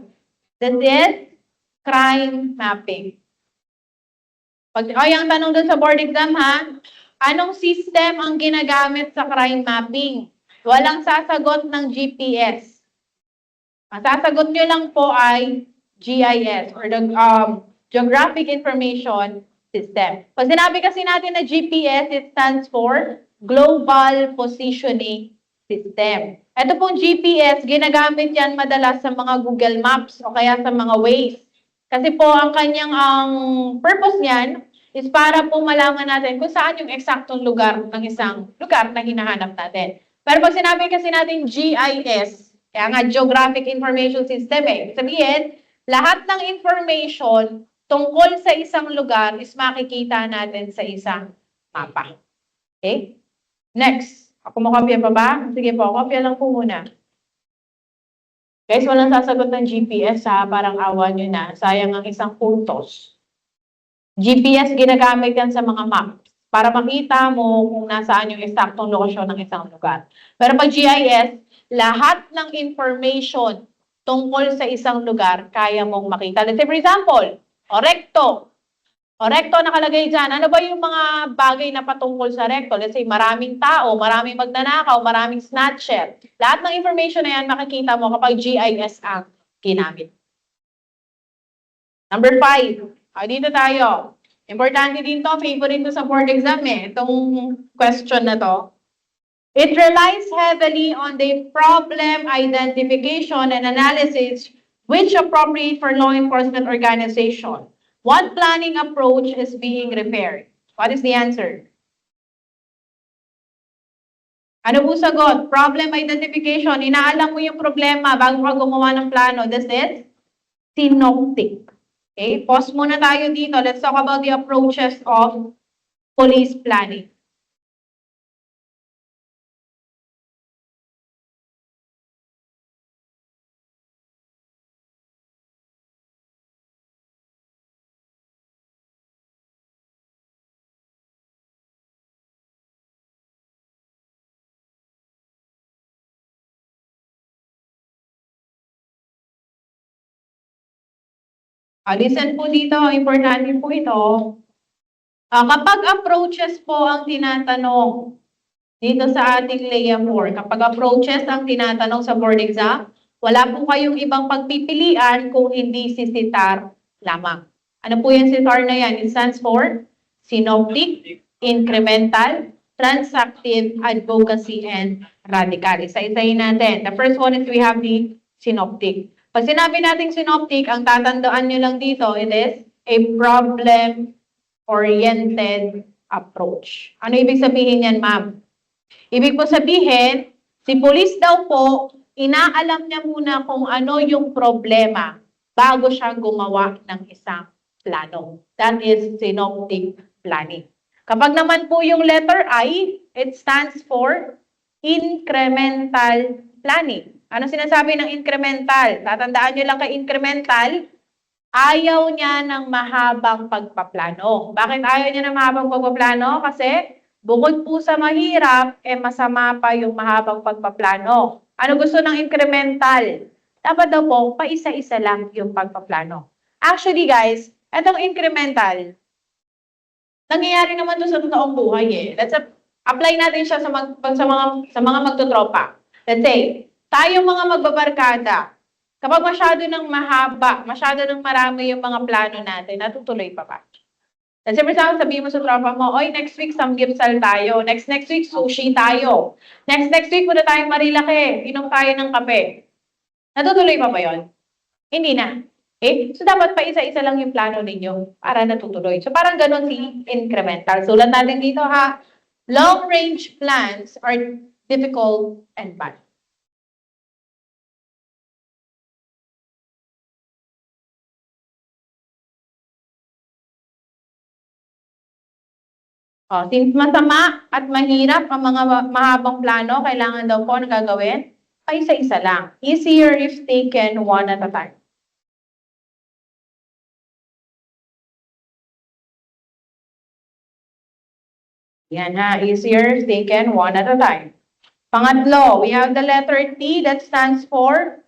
This is crime mapping. Ang tanong doon sa board exam ha, anong system ang ginagamit sa crime mapping? Walang sasagot ng GPS. Ang sasagot nyo lang po ay GIS or the Geographic Information System. Pag sinabi kasi natin na GPS, it stands for Global Positioning System. Ito pong GPS, ginagamit yan madalas sa mga Google Maps o kaya sa mga Waze. Kasi po ang kanyang purpose niyan is para po malaman natin kung saan yung eksaktong lugar ng isang lugar na hinahanap natin. Pero pag sinabi kasi natin GIS, kaya nga Geographic Information System sabihin, lahat ng information tungkol sa isang lugar is makikita natin sa isang mapa. Okay? Next. Kumakopya pa ba? Sige po, kopya lang po muna. Guys, walang sasagot ng GPS ha, parang awa nyo na. Sayang ang isang puntos. GPS ginagamit yan sa mga maps para makita mo kung nasaan yung eksaktong lokasyon ng isang lugar. Pero pag GIS, lahat ng information tungkol sa isang lugar, kaya mong makita. Let's say, for example, recto. Recto nakalagay dyan. Ano ba yung mga bagay na patungkol sa recto? Let's say, maraming tao, maraming magnanakaw, maraming snatcher. Lahat ng information na yan makikita mo kapag GIS ang ginamit. Number 5. Dito tayo. Importante din to, favorite to sa board exam itong question na to. It relies heavily on the problem identification and analysis which appropriate for law enforcement organization. What planning approach is being referred? What is the answer? Ano po sagot? Problem identification. Inaalam mo yung problema bago ka gumawa ng plano. This is synoptic. Okay, pause muna tayo dito. Let's talk about the approaches of police planning. Listen po dito, importante po ito. Kapag approaches po ang tinatanong dito sa ating LEA 4, kapag approaches ang tinatanong sa board exam, wala po kayong ibang pagpipilian kung hindi si SITAR lamang. Ano po yung SITAR na yan? It stands for Synoptic, Incremental, Transactive, Advocacy, and Radical. Isa-isayin natin. The first one is we have the Synoptic. Pag sinabi nating synoptic, ang tatandaan nyo lang dito, it is a problem-oriented approach. Ano ibig sabihin yan, ma'am? Ibig po sabihin, si police daw po, inaalam niya muna kung ano yung problema bago siya gumawa ng isang plano. That is synoptic planning. Kapag naman po yung letter I, it stands for incremental planning. Ano sinasabi ng incremental? Tatandaan nyo lang kay incremental, ayaw niya ng mahabang pagpaplano. Bakit ayaw niya ng mahabang pagpaplano? Kasi bukod po sa mahirap, masama pa yung mahabang pagpaplano. Ano gusto ng incremental? Dapat daw po, paisa-isa lang yung pagpaplano. Actually guys, itong incremental, nangyayari naman to sa totoong buhay eh. Apply natin siya sa mga magtotropa. Let's say, tayong mga magbabarkada, kapag masyado ng mahaba, masyado ng marami yung mga plano natin, natutuloy pa ba? Let's say, for example, sabihin mo sa tropa mo, oy, next week samgyeopsal tayo. Next week, sushi tayo. Next week, muna tayong Marilake. Inom tayo ng kape. Natutuloy pa ba yun? Hindi na. Okay? So, dapat pa isa-isa lang yung plano ninyo para natutuloy. So, parang ganun si incremental. Sulat natin dito ha. Long-range plans are difficult and bad. Since masama at mahirap ang mga mahabang plano, kailangan daw po na gagawin, ay isa-isa lang. Easier if taken one at a time. Yan ha, easier if taken one at a time. Pangatlo, we have the letter T that stands for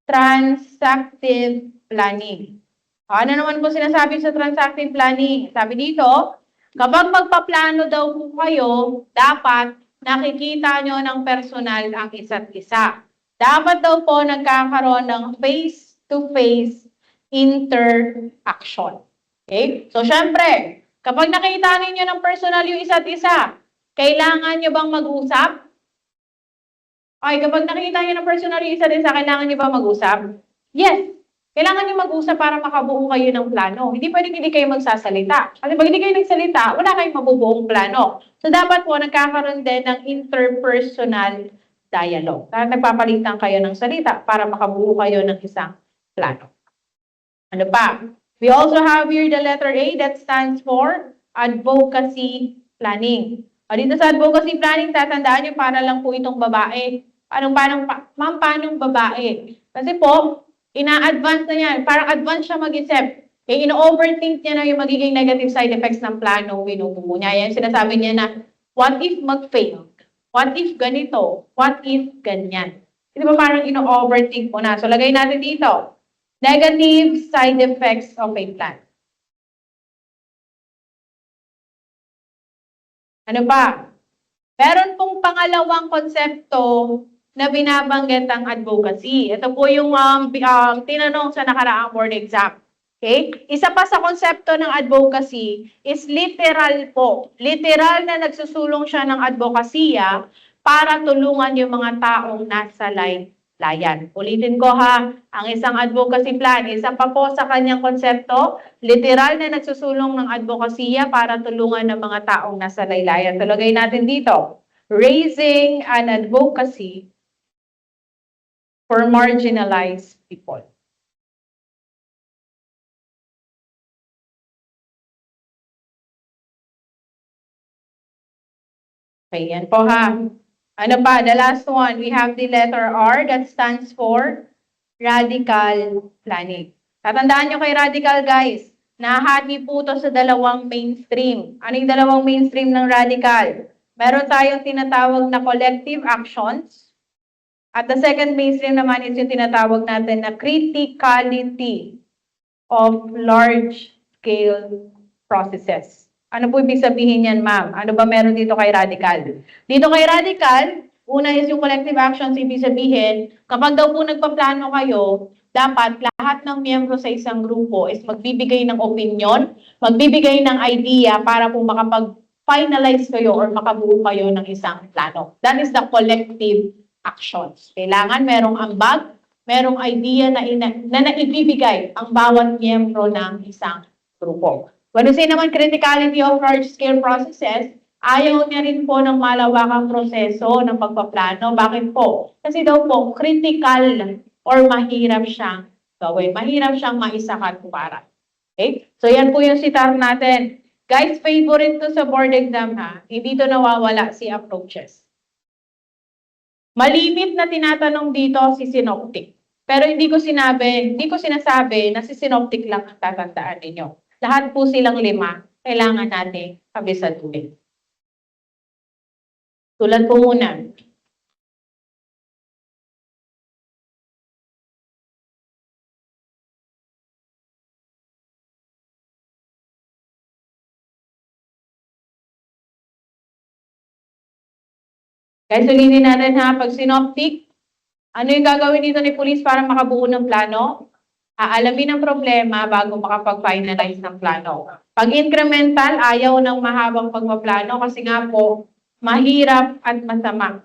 transactive planning. Ano naman po sinasabi sa transactive planning? Sabi dito, kapag magpaplano daw po kayo, dapat nakikita nyo ng personal ang isa't isa. Dapat daw po nagkakaroon ng face-to-face interaction. Okay? So, syempre, kapag nakita ninyo ng personal yung isa't isa, kailangan nyo bang mag-usap? Okay, kapag nakita nyo ng personal yung isa't isa, kailangan nyo bang mag-usap? Yes. Kailangan nyo mag-usap para makabuo kayo ng plano. Hindi pwedeng hindi kayo magsasalita. Kasi pag hindi kayo nagsalita, wala kayong mabubuong plano. So, dapat po nagkakaroon din ng interpersonal dialogue. Nagpapalitan kayo ng salita para makabuo kayo ng isang plano. Ano pa? We also have here the letter A that stands for advocacy planning. O dito sa advocacy planning, tatandaan nyo para lang po itong babae. Paanong babae? Kasi po, ina-advance na yan. Parang advance siya mag-isip. Ino-overthink niya na yung magiging negative side effects ng plano, binubuo niya. Yan, sinasabi niya na, what if mag-fail? What if ganito? What if ganyan? Di ba parang ino-overthink mo na? So, lagay natin dito. Negative side effects of a plan. Ano pa? Meron pong pangalawang konsepto na binabanggit ang advocacy. Ito po yung tinanong sa nakaraang board exam. Okay? Isa pa sa konsepto ng advocacy is literal po. Literal na nagsusulong siya ng advokasya para tulungan yung mga taong nasa laylayan. Ulitin ko ha, ang isang advocacy plan, isa pa po sa kanyang konsepto, literal na nagsusulong ng advokasya para tulungan ng mga taong nasa laylayan. Talagay natin dito, raising an advocacy for marginalized people. Okay, yan po ha. Ano pa? The last one, we have the letter R that stands for radical planning. Tatandaan nyo kay radical, guys. Nahati po ito sa dalawang mainstream. Ano yung dalawang mainstream ng radical? Meron tayong tinatawag na collective actions. At the second mainstream naman is yung tinatawag natin na criticality of large-scale processes. Ano po ibig sabihin yan, ma'am? Ano ba meron dito kay radical? Dito kay radical, una is yung collective actions, ibig sabihin, kapag daw po nagpaplano kayo, dapat lahat ng miyembro sa isang grupo is magbibigay ng opinion, magbibigay ng idea para po makapag-finalize kayo or makabuo kayo ng isang plano. That is the collective actions. Kailangan merong ambag, merong idea na naibibigay ang bawat miyembro ng isang grupo. When we say naman criticality of large-scale processes, ayaw niya rin po ng malawakang proseso ng pagpaplano. Bakit po? Kasi daw po, critical or mahirap siyang gawin. Mahirap siyang maisakatuparan. Okay? So yan po yung sitar natin. Guys, favorite to sa board exam ha. Hindi to nawawala si approaches. Malimit na tinatanong dito si synoptic. Pero hindi ko sinasabi na si synoptic lang ang tatandaan ninyo. Lahat po silang 5, kailangan natin kabisaduhin. Tulad po muna. Guys, ulitin natin ha, pag synoptic, ano yung gagawin dito ni police para makabuo ng plano? Aalamin ang problema bago makapag-finalize ng plano. Pag incremental, ayaw ng mahabang pagpaplano kasi nga po, mahirap at masama.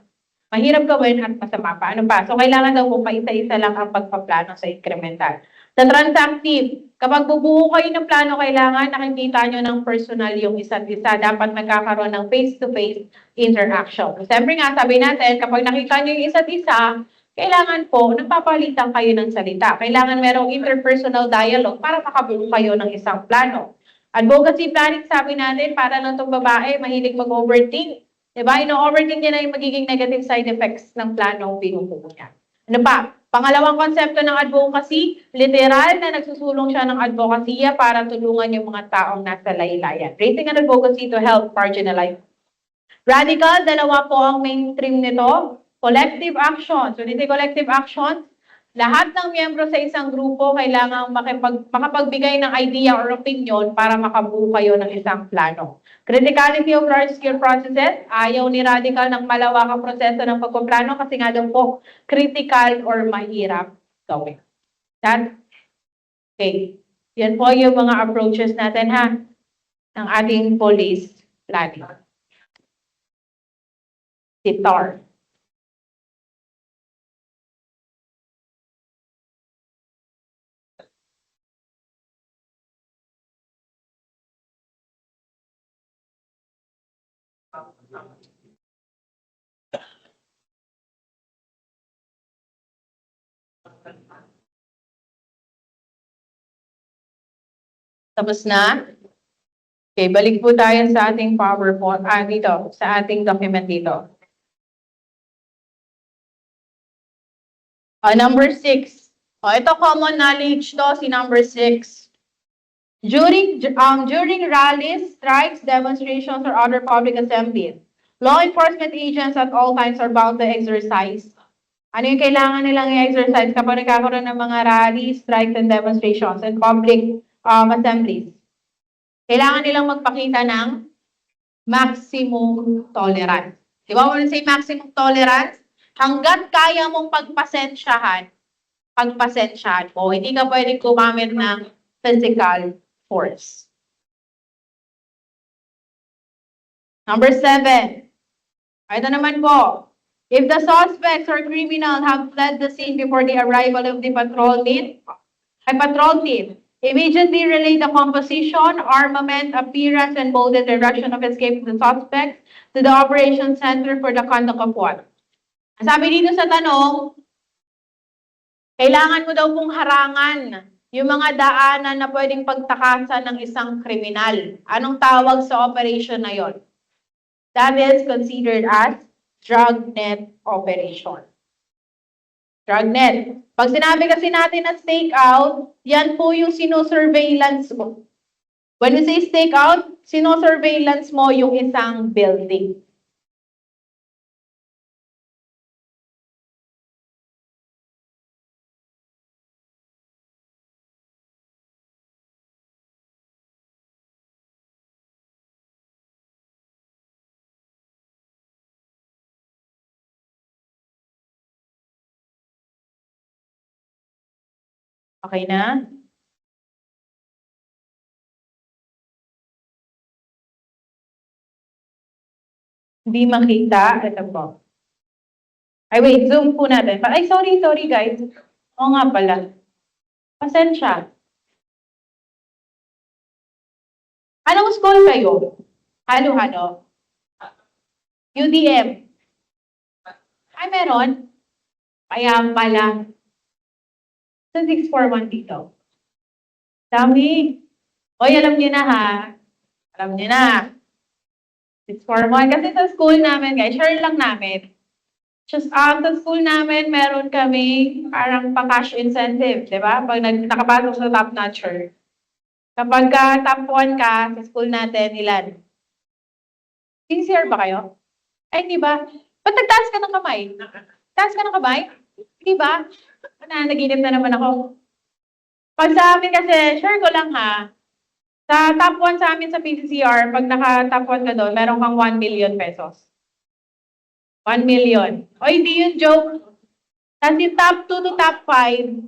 Mahirap gawin at masama pa. Ano pa? So, kailangan daw po pa-isa-isa lang ang pagpaplano sa incremental. Sa transactive, kapag bubuo kayo ng plano, kailangan nakikita nyo ng personal yung isa't isa. Dapat nagkakaroon ng face-to-face interaction. Siyempre nga, sabi natin, kapag nakita nyo yung isa't isa, kailangan po, nagpapalitan kayo ng salita. Kailangan merong interpersonal dialogue para makabuo kayo ng isang plano. Advocacy planning, sabi natin, para lang itong babae, mahilig mag-overthink. Diba? Ino-overthink niya na yung magiging negative side effects ng planong binubuo niya. Ano pa? Pangalawang konsepto ng advocacy, literal na nagsusulong siya ng advokasya para tulungan yung mga taong nasa laylayan. Raising an advocacy to help marginalized. Radical, dalawa po ang mainstream nito. Collective actions. So, dito collective actions, lahat ng miyembro sa isang grupo kailangan makapagbigay ng idea or opinion para makabuo kayo ng isang plano. Criticality of large-scale processes, ayaw ni Radical ng malawakang proseso ng pagpaplano kasi nga daw po critical or mahirap gawin. Okay. Yan po yung mga approaches natin ha ng ating police planning. TAR. Tapos na? Okay, balik po tayo sa ating PowerPoint, dito, sa ating document dito. Number 6. Ito common knowledge to, si number 6. During rallies, strikes, demonstrations, or other public assemblies, law enforcement agents at all times are bound to exercise. Ano yung kailangan nilang i-exercise kapag nagkakaroon ng mga rallies, strikes, and demonstrations, and public assemblies? Kailangan nilang magpakita ng maximum tolerance. Di ba when we say maximum tolerance? Hanggat kaya mong pagpasensyahan mo, hindi ka pwedeng gumamit ng physical force. Number 7. Ito naman po. If the suspects or criminal have fled the scene before the arrival of the patrol team, immediately relay the composition, armament, appearance, and mode and direction of escape of the suspects to the Operations Center for the conduct of what? Sabi dito sa tanong, kailangan mo daw pong harangan yung mga daanan na pwedeng pagtakasan ng isang kriminal. Anong tawag sa operation na yon? That is considered as dragnet operation. Dragnet. Pag sinabi kasi natin na stakeout, yan po yung sino-surveillance mo. When we say stakeout, sino-surveillance mo yung isang building. Okay na? Hindi makita. Ito po. Ay, wait. Zoom po natin. Ay, sorry guys. Oo nga pala. Pasensya. Anong school kayo? Halo-halo? UDM? Ay, meron? Kaya pala. So, 641 dito. Dami. Oy, alam niyo na ha. Alam niyo na. 641. Kasi sa school namin, guys, share lang namin. Just, sa school namin, meron kami parang pa-cash incentive, di ba? Pag nakapasok sa top notcher. Kapag top 1 ka sa school natin, ilan? Sincere ba kayo? Ay, di ba? Ba't nagtaas ka ng kamay? Taas ka ng kamay? Di ba? Naginip na naman ako. Pag sa amin kasi, sure ko lang ha, sa top 1 sa amin sa PCCR, pag naka-top 1 ka doon, meron kang 1 million pesos. 1 million. O hindi yun joke. Tapos yung top 2 to top 5,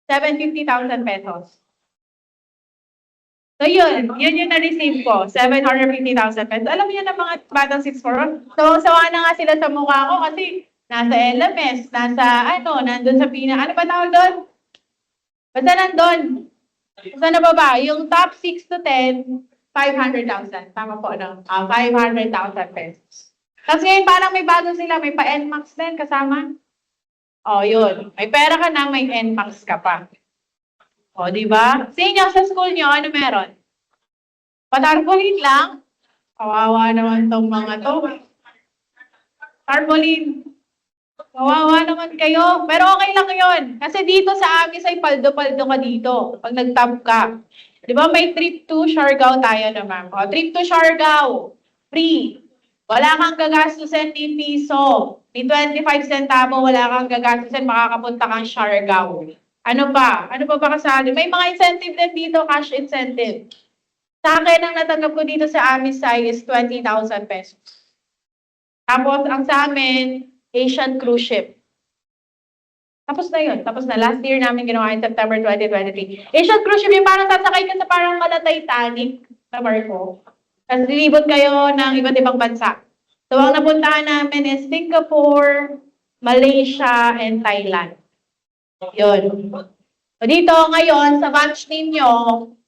750,000 pesos. So yun yung na-receive ko, 750,000 pesos. Alam niyo na mga batang 6'4", so sawa na nga sila sa mukha ko kasi nasa LMS, nandun sa ano ba tawag doon? Basta nandun. Basta na baba, yung top 6 to 10, 500,000. Tama po, no? 500,000 pesos. Tapos ngayon parang may bago sila, may pa-NMAX din kasama. O, yun. May pera ka na, may NMAX ka pa. O, di ba? Sa inyo, sa school nyo, ano meron? Patarpaulin lang? Kawawa naman tong mga to. Tarpaulin. Kawawa naman kayo. Pero okay lang yun. Kasi dito sa amin, ay paldo-paldo ka dito. Pag nag-top ka. Di ba may trip to Siargao tayo na, ma'am? O, trip to Siargao. Free. Wala kang gagastusin ni piso. Ni 25 centavo, wala kang gagastusin, makakapunta kang Siargao. Ano pa? Ano pa ba kasali? May mga incentive din dito, cash incentive. Sa akin, ang natanggap ko dito sa Amisay is 20,000 pesos. Tapos, ang sa amin, Asian cruise ship. Tapos na yun. Tapos na. Last year namin ginawa in September 2023. Asian cruise ship, yung parang sasakay ka sa parang mala Titanic na barko. Tapos lilibot kayo ng iba't ibang bansa. So, ang napuntahan namin is Singapore, Malaysia, and Thailand. Yun. So, dito ngayon, sa batch ninyo,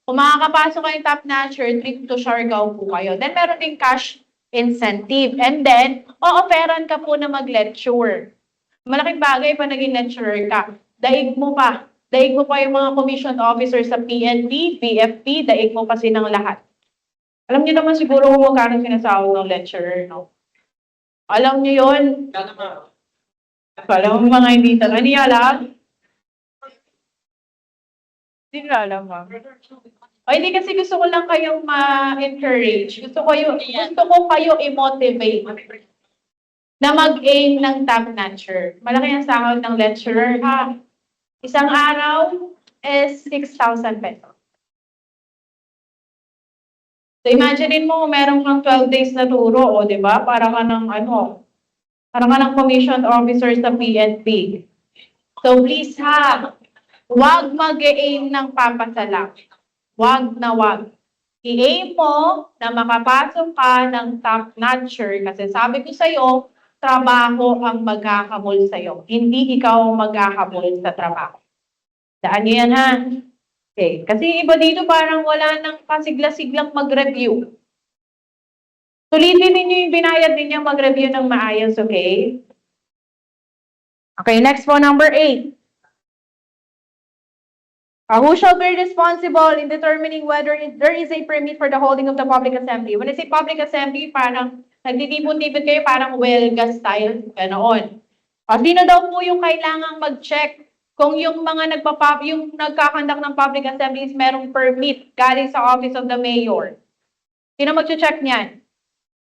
kung makakapasok kayong top notcher, trip to Siargao po kayo. Then, meron din cash incentive. And then, o-offeran ka po na mag-lecture. Malaking bagay pa naging lecturer ka. Daig mo pa. Daig mo pa yung mga commissioned officers sa PNP, BFP, daig mo pa silang lahat. Alam niyo naman siguro kung magkano sinasahod ng lecturer, no? Alam niyo yun? Alam mo mga hindi talaga. Hindi alam? Hindi nila alam, ma'am. O hindi kasi gusto ko lang kayong ma-encourage. Gusto ko kayo i-motivate na mag-aim ng top notcher. Malaki ang sahod ng lecturer, ha? Isang araw is 6,000 pesos. So, imagine mo, meron kang 12 days na turo, o, di ba? Para ka ng commissioned officer sa PNP. So, please ha, huwag mag-aim ng papasalang. Huwag na huwag. I-aim mo na makapasok ka ng top notcher kasi sabi ko sa'yo, trabaho ang maghahamol sa'yo. Hindi ikaw ang maghahamol sa trabaho. Daan niyo yan ha. Okay. Kasi iba dito parang wala nang pasigla-siglang mag-review. Sulitin ninyo yung binayad ninyo mag-review ng maayos, okay? Okay, next po, number 8. Who shall be responsible in determining whether there is a permit for the holding of the public assembly? When I say public assembly, parang nagtitipon-tipon kayo, parang welga style, ganoon. O sino daw po yung kailangang mag-check kung yung mga yung nagkakandak ng public assemblies merong permit galing sa Office of the Mayor? Sino mag-check niyan?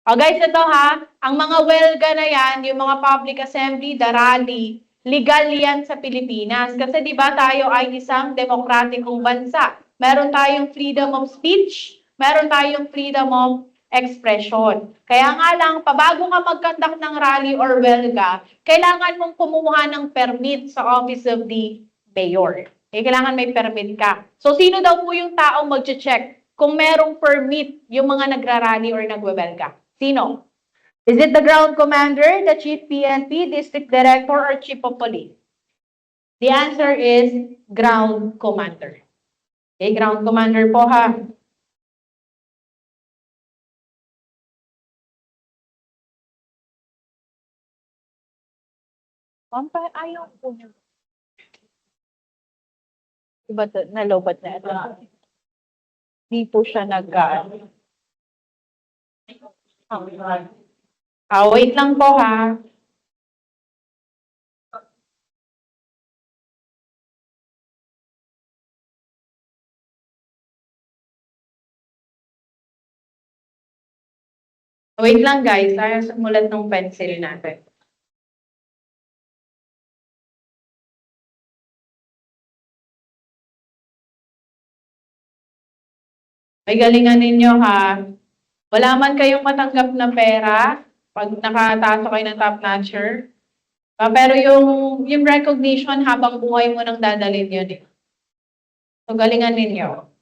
O guys, ito ha, ang mga welga na yan, yung mga public assembly, the rally, legal yan sa Pilipinas. Kasi di ba tayo ay isang demokratikong bansa. Meron tayong freedom of speech, meron tayong freedom of expression. Kaya nga lang, pabago ka mag-conduct ng rally or welga, kailangan mong kumuha ng permit sa Office of the Mayor. Kailangan may permit ka. So, sino daw po yung taong mag-check kung merong permit yung mga nagrarally or nagwewelga? Sino? Is it the ground commander, the chief PNP, district director, or chief of police? The answer is ground commander. Okay, ground commander po ha. Ayaw po niya. Diba nalobat na ito? Di po siya wait lang po ha. Wait lang guys, tayo sumulat ng pencil natin. May galingan ninyo ha. Wala man kayong matanggap na pera pag nakataso kayo ng top notcher. Pero yung recognition habang buhay mo nang dadalhin yun eh. So galingan ninyo.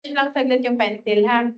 Lang saglit yung pencil ha.